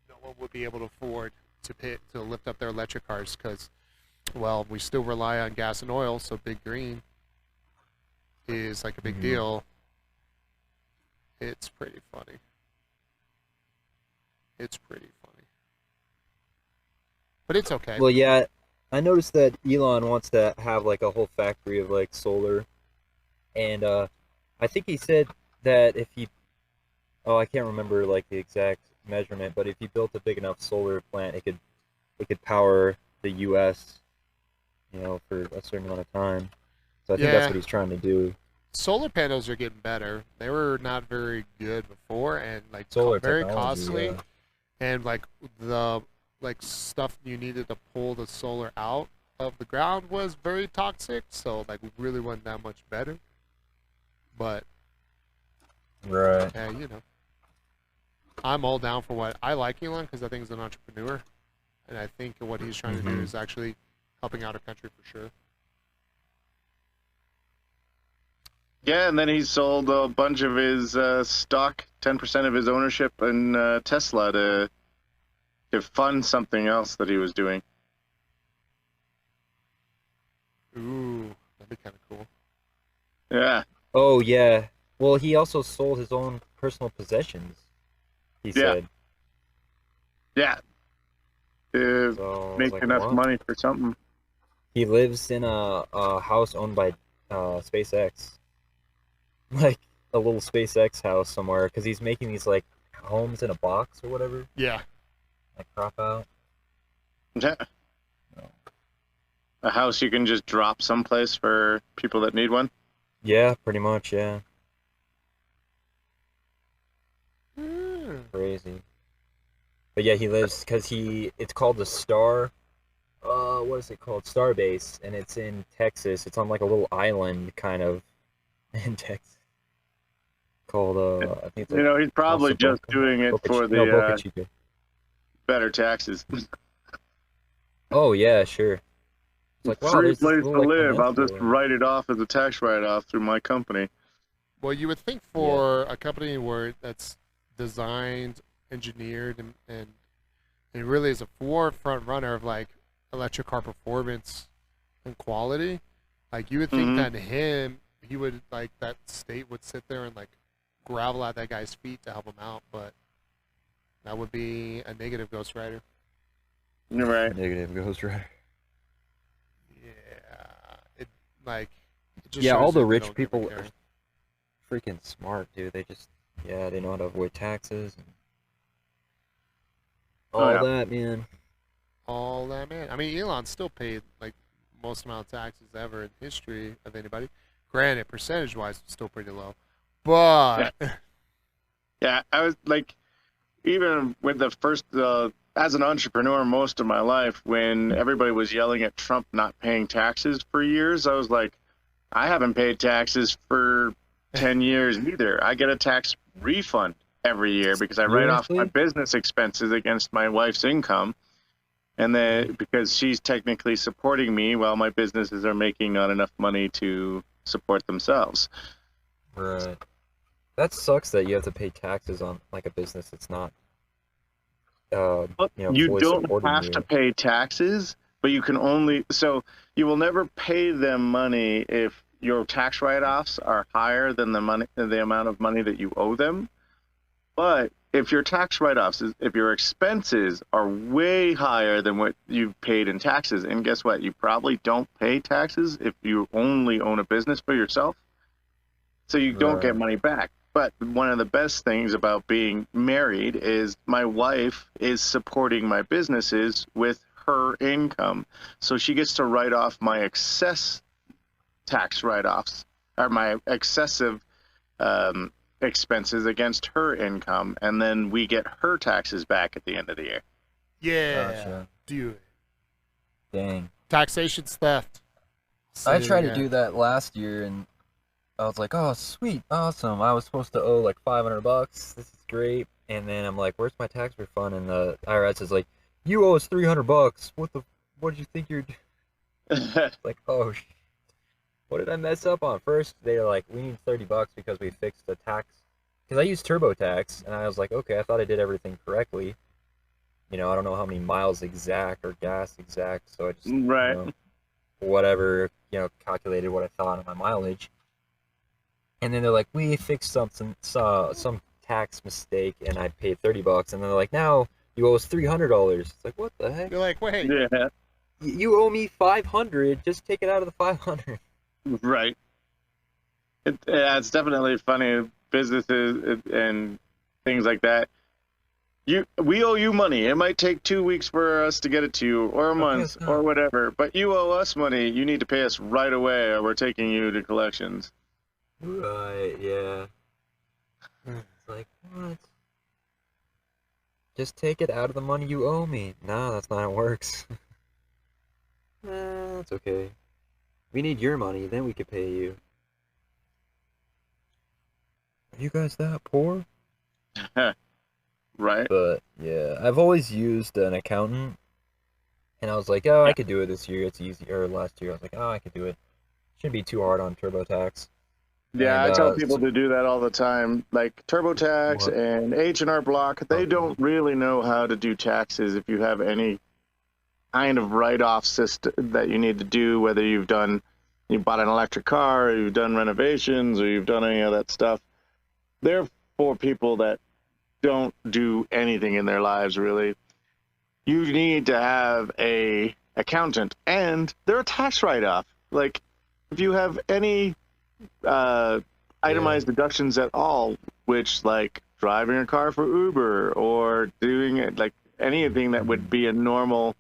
B: no one would be able to afford to lift up their electric cars because, well, we still rely on gas and oil. So Big Green is a big deal. It's pretty funny. But it's okay.
D: Well, yeah, I noticed that Elon wants to have a whole factory of solar, and I think he said that if he, I can't remember the exact measurement, but if he built a big enough solar plant, it could power the U.S. For a certain amount of time. So I think that's what he's trying to do.
B: Solar panels are getting better. They were not very good before, and
D: Solar
B: very
D: technology,
B: costly,
D: yeah.
B: and the stuff you needed to pull the solar out of the ground was very toxic. So really wasn't that much better. But
D: Right.
B: yeah, I'm all down for what I like Elon because I think he's an entrepreneur, and I think what he's trying to do is actually helping out our country for sure.
C: Yeah, and then he sold a bunch of his stock, 10% of his ownership in Tesla to fund something else that he was doing.
B: Ooh, that'd be kind of cool.
C: Yeah.
D: Oh yeah, Well, he also sold his own personal possessions. He said.
C: Yeah. To
D: So I was
C: make
D: like,
C: enough
D: what?
C: money for something.
D: He lives in a house owned by SpaceX, like a little SpaceX house somewhere, because he's making these like homes in a box or whatever,
B: Yeah.
D: like crop out.
C: Yeah. A house you can just drop someplace for people that need one.
D: Yeah, pretty much. Yeah,
B: Hmm.
D: crazy. But yeah, he lives because it's called the Star. What is it called? Starbase, and it's in Texas. It's on like a little island, kind of, in Texas. Called I think it's
C: You
D: like
C: know, he's probably
D: Casa
C: just doing it for
D: no, Boca
C: the
D: Chica.
C: better taxes.
D: Oh yeah, sure. It's like, wow,
C: Free
D: there's this
C: place
D: little
C: to
D: like
C: live. I'll just
D: peninsula.
C: write it off as a tax write-off through my company.
B: Well, you would think for a company where that's designed, engineered, and really is a forefront runner of like electric car performance and quality, like you would think
C: Mhm.
B: that he would like that state would sit there and like grovel at that guy's feet to help him out, but that would be a negative ghostwriter.
C: You're right.
D: Negative Ghost Rider.
B: Yeah, it like it just
D: Yeah,
B: shows
D: all the
B: you they
D: rich
B: don't give a
D: people
B: care.
D: are freaking smart, dude. They just, yeah, they know how to avoid taxes and
C: Oh,
D: all
C: yeah.
D: that, man.
B: All that, man. I mean, Elon still paid like most amount of taxes ever in history of anybody. Granted, percentage-wise, it's still pretty low, but
C: Yeah, I was like, even with the first, as an entrepreneur, most of my life, when everybody was yelling at Trump not paying taxes for years, I was like, I haven't paid taxes for 10 years either. I get a tax refund every year because I write off my
D: Seriously?
C: business expenses against my wife's income. And then because she's technically supporting me while my businesses are making not enough money to support themselves.
D: Right. That sucks that you have to pay taxes on like a business that's not,
C: You
D: fully
C: don't
D: supporting
C: have
D: you.
C: to pay taxes, but you can only, so you will never pay them money if your tax write-offs are higher than the amount of money that you owe them. But if your tax write-offs, if your expenses are way higher than what you've paid in taxes, and guess what? You probably don't pay taxes if you only own a business for yourself. So you don't get
D: Right.
C: money back. But one of the best things about being married is my wife is supporting my businesses with her income. So she gets to write off my excess tax write-offs or my excessive expenses against her income, and then we get her taxes back at the end of the year.
B: yeah,
D: Gotcha.
B: dude,
D: Dang.
B: taxation's theft.
D: I
B: Say it
D: tried to
B: again.
D: do that last year, and I was like, oh, sweet, awesome. I was supposed to owe like $500. This is great. And then I'm like, where's my tax refund? And the IRS is like, you owe us $300. What did you think you're doing? It's like, oh, what did I mess up on? First, they were like, we need $30 because we fixed the tax. Because I used TurboTax, and I was like, okay, I thought I did everything correctly. I don't know how many miles exact or gas exact, so I just,
C: Right.
D: whatever, calculated what I thought of my mileage. And then they're like, we fixed some tax mistake, and I paid $30. And then they're like, now you owe us $300. It's like, what the heck?
B: You're like, wait,
C: Yeah,
D: You owe me $500. Just take it out of the $500.
C: right. Yeah, it's definitely funny. Businesses and things like that. We owe you money. It might take 2 weeks for us to get it to you, or a month, or whatever. But you owe us money. You need to pay us right away, or we're taking you to collections.
D: Right, yeah. It's like, what? Just take it out of the money you owe me. No, that's not how it works. That's okay. We need your money, then we could pay you. Are you guys that poor?
C: Right.
D: But yeah, I've always used an accountant, and I was like, oh, I could do it this year. It's easy. Or last year, I was like, oh, I could do it. Shouldn't be too hard on TurboTax.
C: Yeah,
D: And,
C: I tell people to do that all the time. Like TurboTax
D: What?
C: and H&R Block, they don't really know how to do taxes if you have any kind of write-off system that you need to do, whether you bought an electric car, or you've done renovations, or you've done any of that stuff. they're for people that don't do anything in their lives, really. You need to have a accountant, and they're a tax write-off. Like, if you have any itemized deductions at all, which, like, driving a car for Uber or doing it, like, anything that would be a normal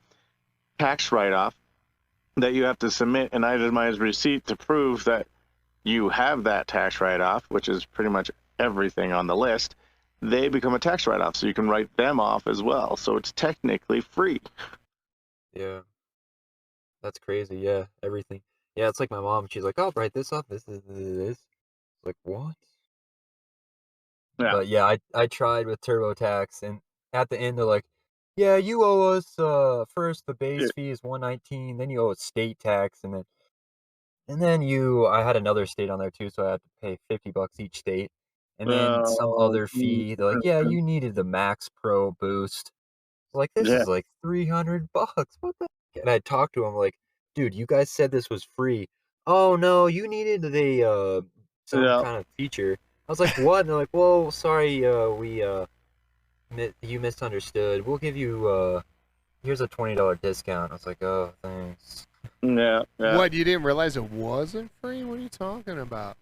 C: tax write-off, that you have to submit an itemized receipt to prove that you have that tax write-off, which is pretty much everything on the list, they become a tax write-off, so you can write them off as well. So it's technically free.
D: Yeah. That's crazy. Yeah, everything. Yeah, it's like my mom. She's like, "I'll write this off. This is this." Like, what?
C: Yeah.
D: But yeah, I tried with TurboTax, and at the end they're like, "Yeah, you owe us first the base fee is 119, then you owe us state tax, and then I had another state on there too, so I had to pay $50 each state, and then some other fee. They're like, "Yeah, you needed the Max Pro boost." Like, this
C: Yeah.
D: is like $300. What the heck? And I talked to him like, "Dude, you guys said this was free." "Oh no, you needed the some
C: Yeah.
D: kind of feature." I was like, "What?" And they're like, "Well, sorry, you misunderstood. We'll give you here's a $20 discount." I was like, "Oh, thanks."
C: Yeah.
B: What, you didn't realize it wasn't free? What are you talking about?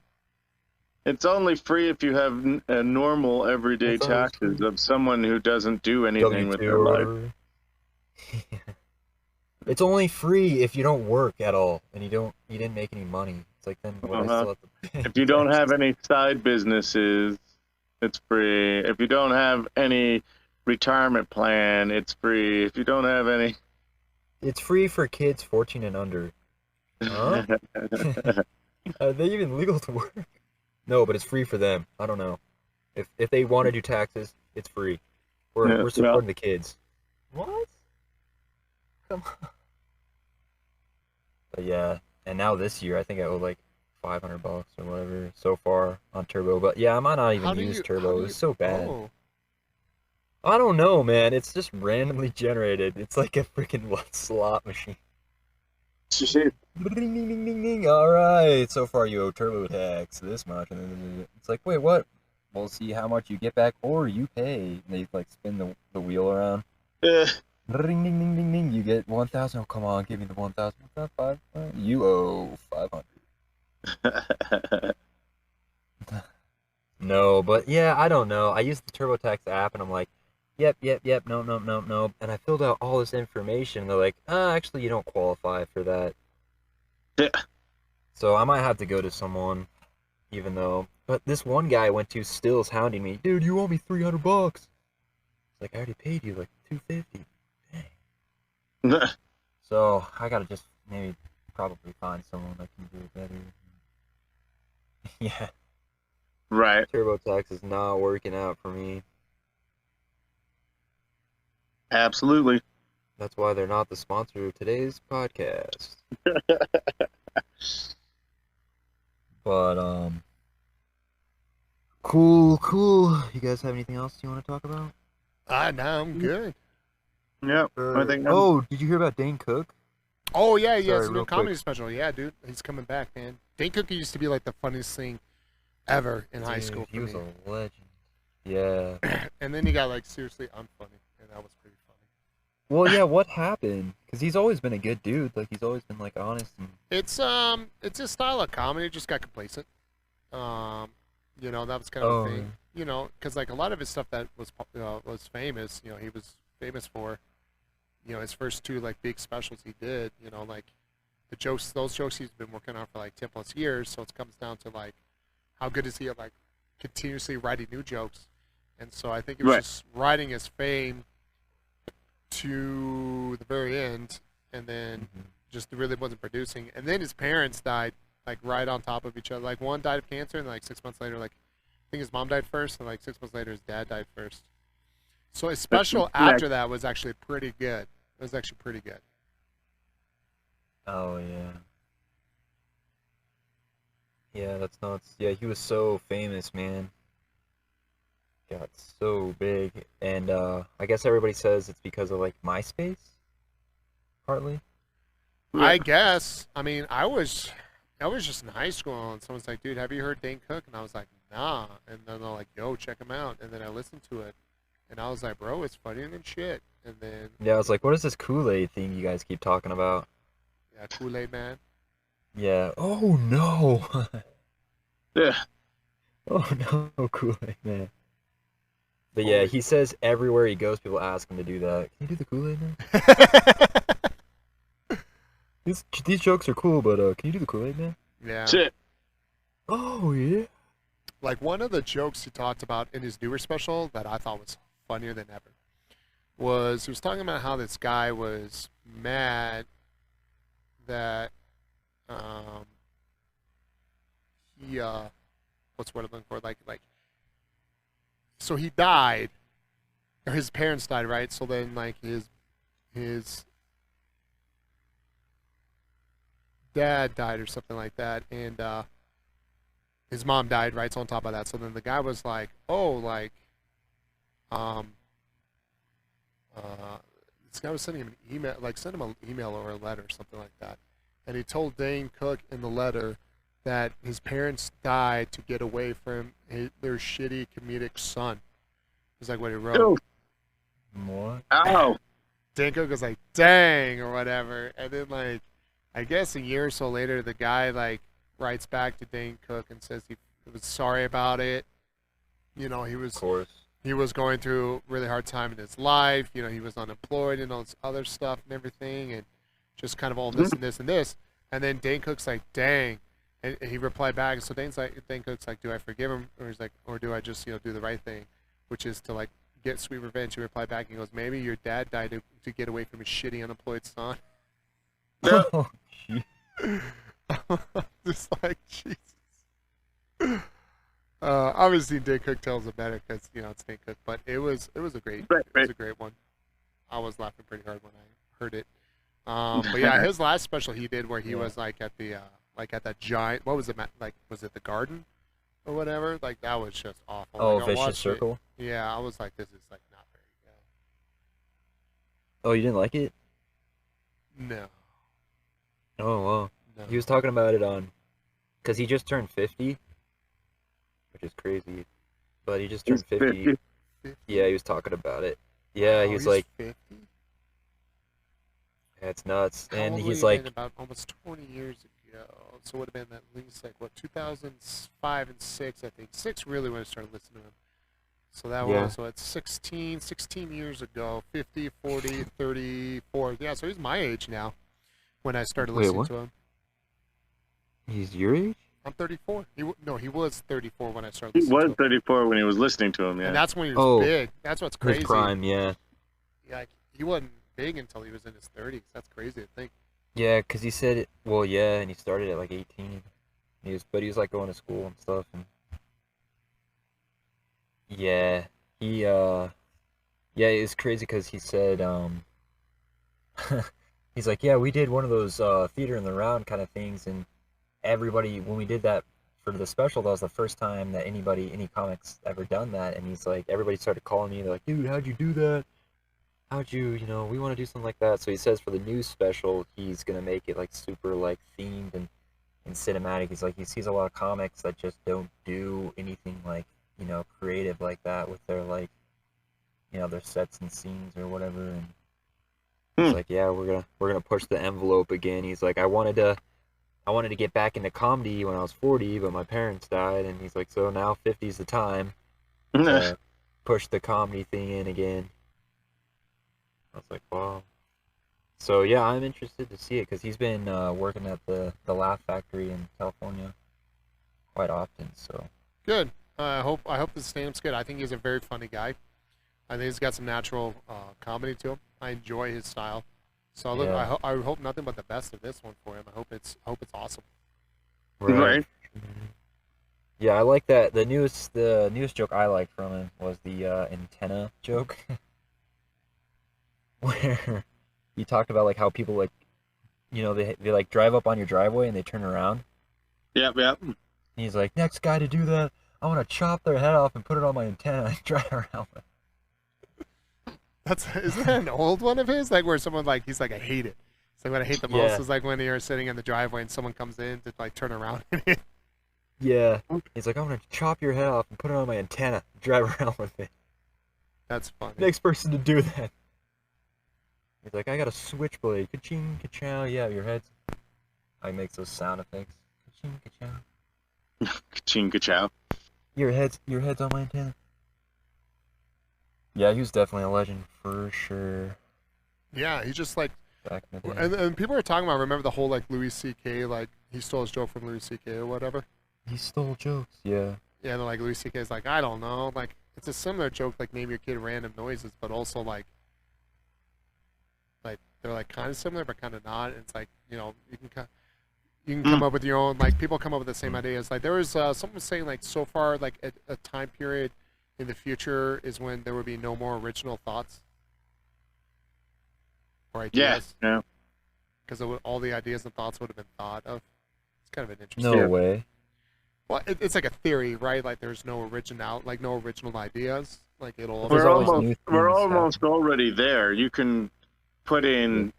C: It's only free if you have a normal everyday taxes of someone who doesn't do anything with their life.
D: It's only free if you don't work at all and you didn't make any money. It's like, then what, I still have to pay
C: If you don't have
D: taxes?
C: any side businesses, it's free. If you don't have any retirement plan, it's free. If you don't have any...
D: It's free for kids 14 and under. Huh? Are they even legal to work? No, but it's free for them. I don't know. If they want to do taxes, it's free. We're supporting the kids. What? Come on. But yeah, and now this year I think I owe like $500 or whatever so far on Turbo. But yeah, I might not even use Turbo. It's so bad.
B: Oh.
D: I don't know, man. It's just randomly generated. It's like a freaking slot machine. Ding, ding, ding, ding, ding. All right, so far you owe TurboTax this much, and then it's like, wait, what? We'll see how much you get back or you pay. And they like spin the wheel around. Ding, ding, ding, ding, ding. You get 1,000. Oh, come on, give me the 1,000. What's that? 5? You owe 500. No, but yeah, I don't know. I used the TurboTax app, and I'm like, yep, no. And I filled out all this information, and they're like, actually, you don't qualify for that.
C: Yeah.
D: So I might have to go to someone, even though. But this one guy I went to still is hounding me. Dude, you owe me $300. It's like, I already paid you like $250. Dang. So I gotta just probably find someone that can do it better. Yeah.
C: Right.
D: TurboTax is not working out for me.
C: Absolutely.
D: That's why they're not the sponsor of today's podcast. But cool. You guys have anything else you want to talk about?
B: No, I'm good.
C: Yeah, I think.
D: Did you hear about Dane Cook?
B: Oh yeah, he has
D: Sorry,
B: a new
D: real
B: comedy
D: quick.
B: special. Yeah, dude, he's coming back, man. Dane Cook used to be like the funniest thing ever in high school.
D: He was a legend. Yeah.
B: And then he got like seriously unfunny, and that was pretty funny.
D: Well, yeah. What happened? Because he's always been a good dude. Like, he's always been like honest. And...
B: It's his style of comedy. Just got complacent. You know, that was kind of a thing. You know, because like a lot of his stuff that was famous. You know, he was famous for. You know, his first two like big specials he did. You know, like the jokes. Those jokes he's been working on for like 10+ years. So it comes down to like, how good is he at like continuously writing new jokes? And so I think it was just riding his fame to the very end, and then just really wasn't producing. And then his parents died like right on top of each other. Like one died of cancer, and like 6 months later, like I think his mom died first, and like 6 months later his dad died first. So his special after that was actually pretty good. It was actually pretty good.
D: Oh yeah. Yeah, that's nuts. Yeah, he was so famous, man. Got so big, and I guess everybody says it's because of like MySpace, partly.
B: I guess. I mean, I was just in high school, and someone's like, "Dude, have you heard Dane Cook?" And I was like, nah. And then they're like, yo, check him out. And then I listened to it, and I was like, bro, it's funnier than shit. And then
D: Yeah, I was like, what is this Kool-Aid thing you guys keep talking about?
B: yeah, Kool-Aid Man.
D: Yeah. Oh no.
C: Yeah.
D: Oh no, Kool-Aid man. But yeah, he says everywhere he goes, people ask him to do that. Can you do the Kool-Aid man? These jokes are cool, but can you do the Kool-Aid man?
B: Yeah.
C: Shit.
D: Oh yeah.
B: Like one of the jokes he talked about in his newer special that I thought was funnier than ever was he was talking about how this guy was mad that he what's the word I'm looking for, like so he died, or his parents died, right? So then like his dad died or something like that, and his mom died, right? So on top of that, so then the guy was like, oh, like this guy was sending him an email, like send him an email or a letter or something like that, and he told Dane Cook in the letter that his parents died to get away from their shitty comedic son. Is like what he wrote.
C: Ew.
D: What?
C: Ow.
B: Dane Cook was like, dang, or whatever. And then, like, I guess a year or so later, the guy, like, writes back to Dane Cook and says he was sorry about it. You know,
D: Of course.
B: he was going through a really hard time in his life. You know, he was unemployed and all this other stuff and everything, and just kind of all this and this and this. And then Dane Cook's like, dang. And he replied back. So Dane Cook's like, do I forgive him? Or he's like, or do I just, do the right thing, which is to, like, get sweet revenge. He replied back and goes, maybe your dad died to get away from his shitty unemployed son.
D: Oh, gee.
B: Just like, Jesus. Obviously, Dane Cook tells it better because, it's Dane Cook. But it was a great one. I was laughing pretty hard when I heard it. But yeah, his last special he did where he was like at that giant, what was it, like, was it the Garden or whatever? Like, that was just awful.
D: Oh,
B: like,
D: Vicious Circle?
B: Yeah, I was like, this is like not very
D: Oh, you didn't like it?
B: good. No.
D: Oh, wow.
B: No.
D: He was talking about it because he just turned 50, which is crazy. But he just turned 50.
B: 50?
D: Yeah, he was talking about it. Yeah,
B: Oh,
D: he was
B: he's
D: like,
B: 50?
D: yeah, it's nuts.
B: How
D: And
B: old
D: he's
B: would he
D: like,
B: been about almost 20 years ago. So it would have been at least like, what, 2005 and 6, I think. 6 really when I started listening to him. So that
D: Yeah.
B: was, what, 16 years ago. 50, 40, 34. Yeah, so he's my age now when I started
D: Wait,
B: listening
D: what?
B: to him.
D: he's your age?
B: I'm 34. He was 34 when I started
C: He
B: listening
C: was
B: to him.
C: 34 when he was listening to him, yeah.
B: And that's when he was
D: Oh.
B: big. That's what's crazy.
D: His prime, yeah.
B: Like, he wasn't big until he was in his 30s. That's crazy to think.
D: Yeah, because he said it, well, yeah, and he started at like 18. But he was like going to school and stuff. And yeah, yeah, it's crazy because he said, he's like, yeah, we did one of those theater in the round kind of things, and everybody, when we did that for the special, that was the first time that any comics ever done that, and he's like, everybody started calling me, they're like, dude, how'd you do that? How'd you, we want to do something like that. So he says for the new special, he's gonna make it like super like themed and cinematic. He's like, he sees a lot of comics that just don't do anything like, creative like that with their like, their sets and scenes or whatever. And he's like, yeah, we're gonna push the envelope again. He's like, I wanted to get back into comedy when I was 40, but my parents died, and he's like, so now 50 is the time to push the comedy thing in again. I was like, wow. So yeah, I'm interested to see it because he's been working at the Laugh Factory in California quite often. So
B: Good. I hope the stand-up's good. I think he's a very funny guy. I think he's got some natural comedy to him. I enjoy his style. So
D: Yeah.
B: I hope nothing but the best of this one for him. I hope it's awesome.
C: Right.
D: Yeah, I like that. The newest joke I liked from him was the antenna joke, where he talked about like how people like, they like drive up on your driveway and they turn around.
C: Yep.
D: And he's like, next guy to do that, I want to chop their head off and put it on my antenna and drive around with it.
B: Isn't that an old one of his? Like where someone like he's like, I hate it. It's like what I hate the most
D: Yeah.
B: is like when you're sitting in the driveway and someone comes in to like turn around.
D: Yeah. He's like, I'm gonna chop your head off and put it on my antenna, and drive around with it.
B: That's funny.
D: Next person to do that. He's like, I got a switchblade. Ka-ching, ka-chow. Yeah, your head's... I makes those sound effects. Ka-ching, ka-chow.
C: Ka-ching, ka-chow.
D: Your head's on my antenna. Yeah, he was definitely a legend for sure.
B: Yeah, he's just like,
D: Back in the day.
B: and people are talking about. Remember the whole like Louis C.K. like he stole his joke from Louis C.K. or whatever.
D: He stole jokes. Yeah.
B: Yeah, and like Louis C.K. is like, I don't know, like it's a similar joke, like name your kid random noises, but also like they're like kind of similar but kind of not. It's like you know you can come up with your own, like people come up with the same ideas. Like there was someone was saying like so far like a time period in the future is when there would be no more original thoughts or ideas.
C: Yeah.
B: Because all the ideas and thoughts would have been thought of. It's kind of an interesting.
D: No way.
B: Well, it's like a theory, right? Like there's no original ideas. Like it'll.
D: There's
C: We're
D: always
C: almost
D: new
C: we're
D: things
C: almost already there. You can put in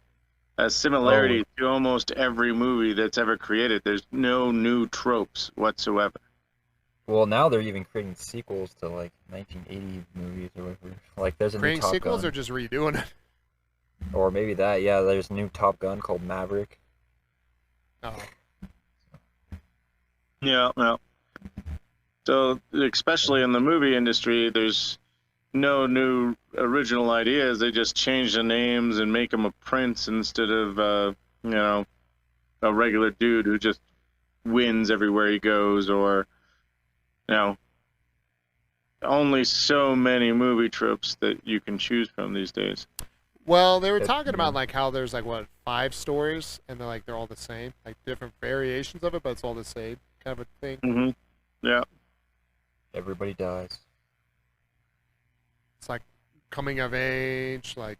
C: a similarity to almost every movie that's ever created. There's no new tropes whatsoever.
D: Well, now they're even creating sequels to like 1980 movies or whatever. Like there's a
B: Creating
D: new Top
B: sequels
D: Gun.
B: or just redoing it?
D: Or maybe that, yeah, there's a new Top Gun called Maverick.
B: Oh.
C: Yeah, no. So, especially in the movie industry, there's no new original ideas. They just change the names and make him a prince instead of, a regular dude who just wins everywhere he goes, or, only so many movie tropes that you can choose from these days.
B: Well, they were talking about like how there's like 5 stories, and they're all the same, like different variations of it, but it's all the same kind of a thing.
C: Mm-hmm. Yeah.
D: Everybody dies.
B: It's like coming of age, like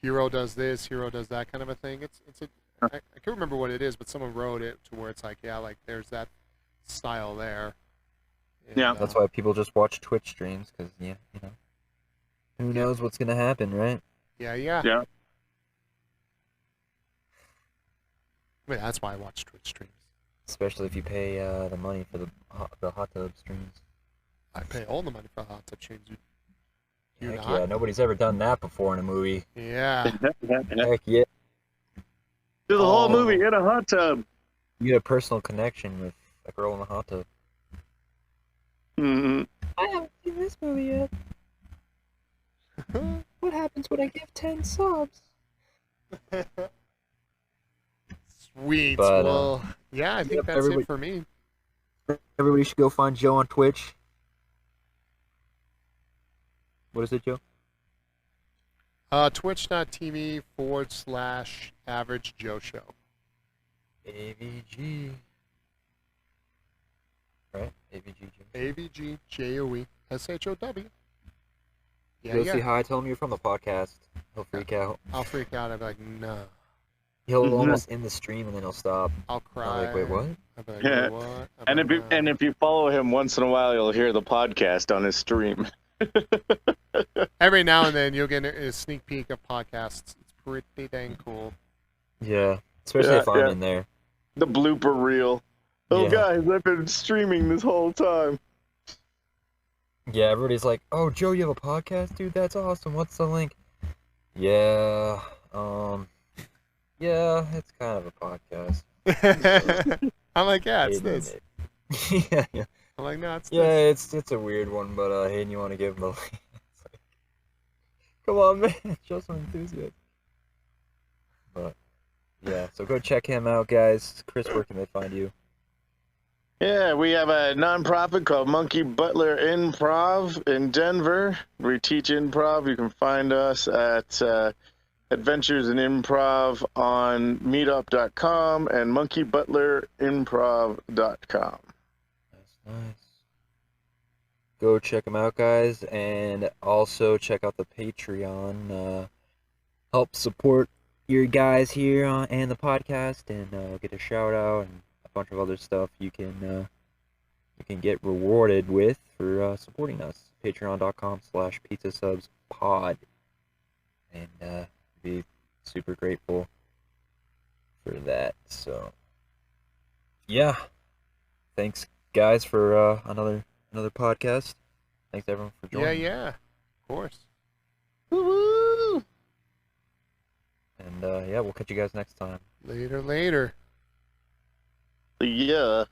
B: hero does this, hero does that kind of a thing. I can't remember what it is, but someone wrote it to where it's like, yeah, like there's that style there. And,
C: Yeah.
D: That's why people just watch Twitch streams, because, yeah, who knows what's going to happen, right?
B: Yeah.
C: Yeah.
B: I mean, that's why I watch Twitch streams.
D: Especially if you pay the money for the hot tub streams.
B: I pay all the money for hot tub streams. You
D: Heck
B: not?
D: yeah, nobody's ever done that before in a movie.
B: Yeah.
D: Heck yeah.
C: Do the whole movie in a hot tub.
D: You get a personal connection with a girl in the hot tub.
C: Mm-hmm.
D: I haven't seen this movie yet. What happens when I give 10 subs?
B: Sweet.
D: But,
B: well, yeah, I think
D: yep,
B: that's
D: everybody-
B: it for me.
D: Everybody should go find Joe on Twitch. What is it, Joe?
B: Twitch.tv/Average Joe Show.
D: AVG. Right? AVG.
B: AVGJOESHOW. Yeah,
D: Go say
B: yeah.
D: hi, tell him you're from the podcast. He'll freak out.
B: I'll freak out. I'll be like, no.
D: He'll
C: Mhm.
D: almost end the stream and then he'll stop.
B: I'll
D: I'll
B: cry.
D: like, wait, what?
B: I'll be like,
C: Yeah.
B: wait, what? I'll
C: And
B: be
C: if
B: like,
C: if you follow him once in a while, you'll hear the podcast on his stream.
B: every now and then you'll get a sneak peek of podcasts. It's pretty dang cool.
D: Yeah. Especially
C: Yeah,
D: if I'm
C: yeah.
D: in there.
C: The blooper reel. Oh,
D: Yeah.
C: guys, I've been streaming this whole time.
D: Yeah, everybody's like, oh, Joe, you have a podcast? Dude, that's awesome. What's the link? Yeah, yeah, it's kind of a podcast.
B: I'm like, yeah, it's
D: Hayden,
B: this.
D: yeah.
B: I'm like, no, it's
D: Yeah,
B: this.
D: it's a weird one, but Hayden, you want to give him the link? It's like, come on, man, show some enthusiasm. But yeah, so go check him out, guys. Chris, where can they find you?
C: Yeah, we have a nonprofit called Monkey Butler Improv in Denver. We teach improv. You can find us at Adventures in Improv on meetup.com and monkeybutlerinimprov.com.
D: Nice. Go check them out, guys, and also check out the Patreon. Help support your guys here and the podcast, and get a shout out and a bunch of other stuff you can get rewarded with for supporting us. Patreon.com/pizzasubspod, and be super grateful for that. So yeah, thanks guys, for another podcast. Thanks everyone for joining.
B: Yeah, of course.
C: Woo-hoo!
D: And yeah, we'll catch you guys next time.
B: Later.
C: Yeah.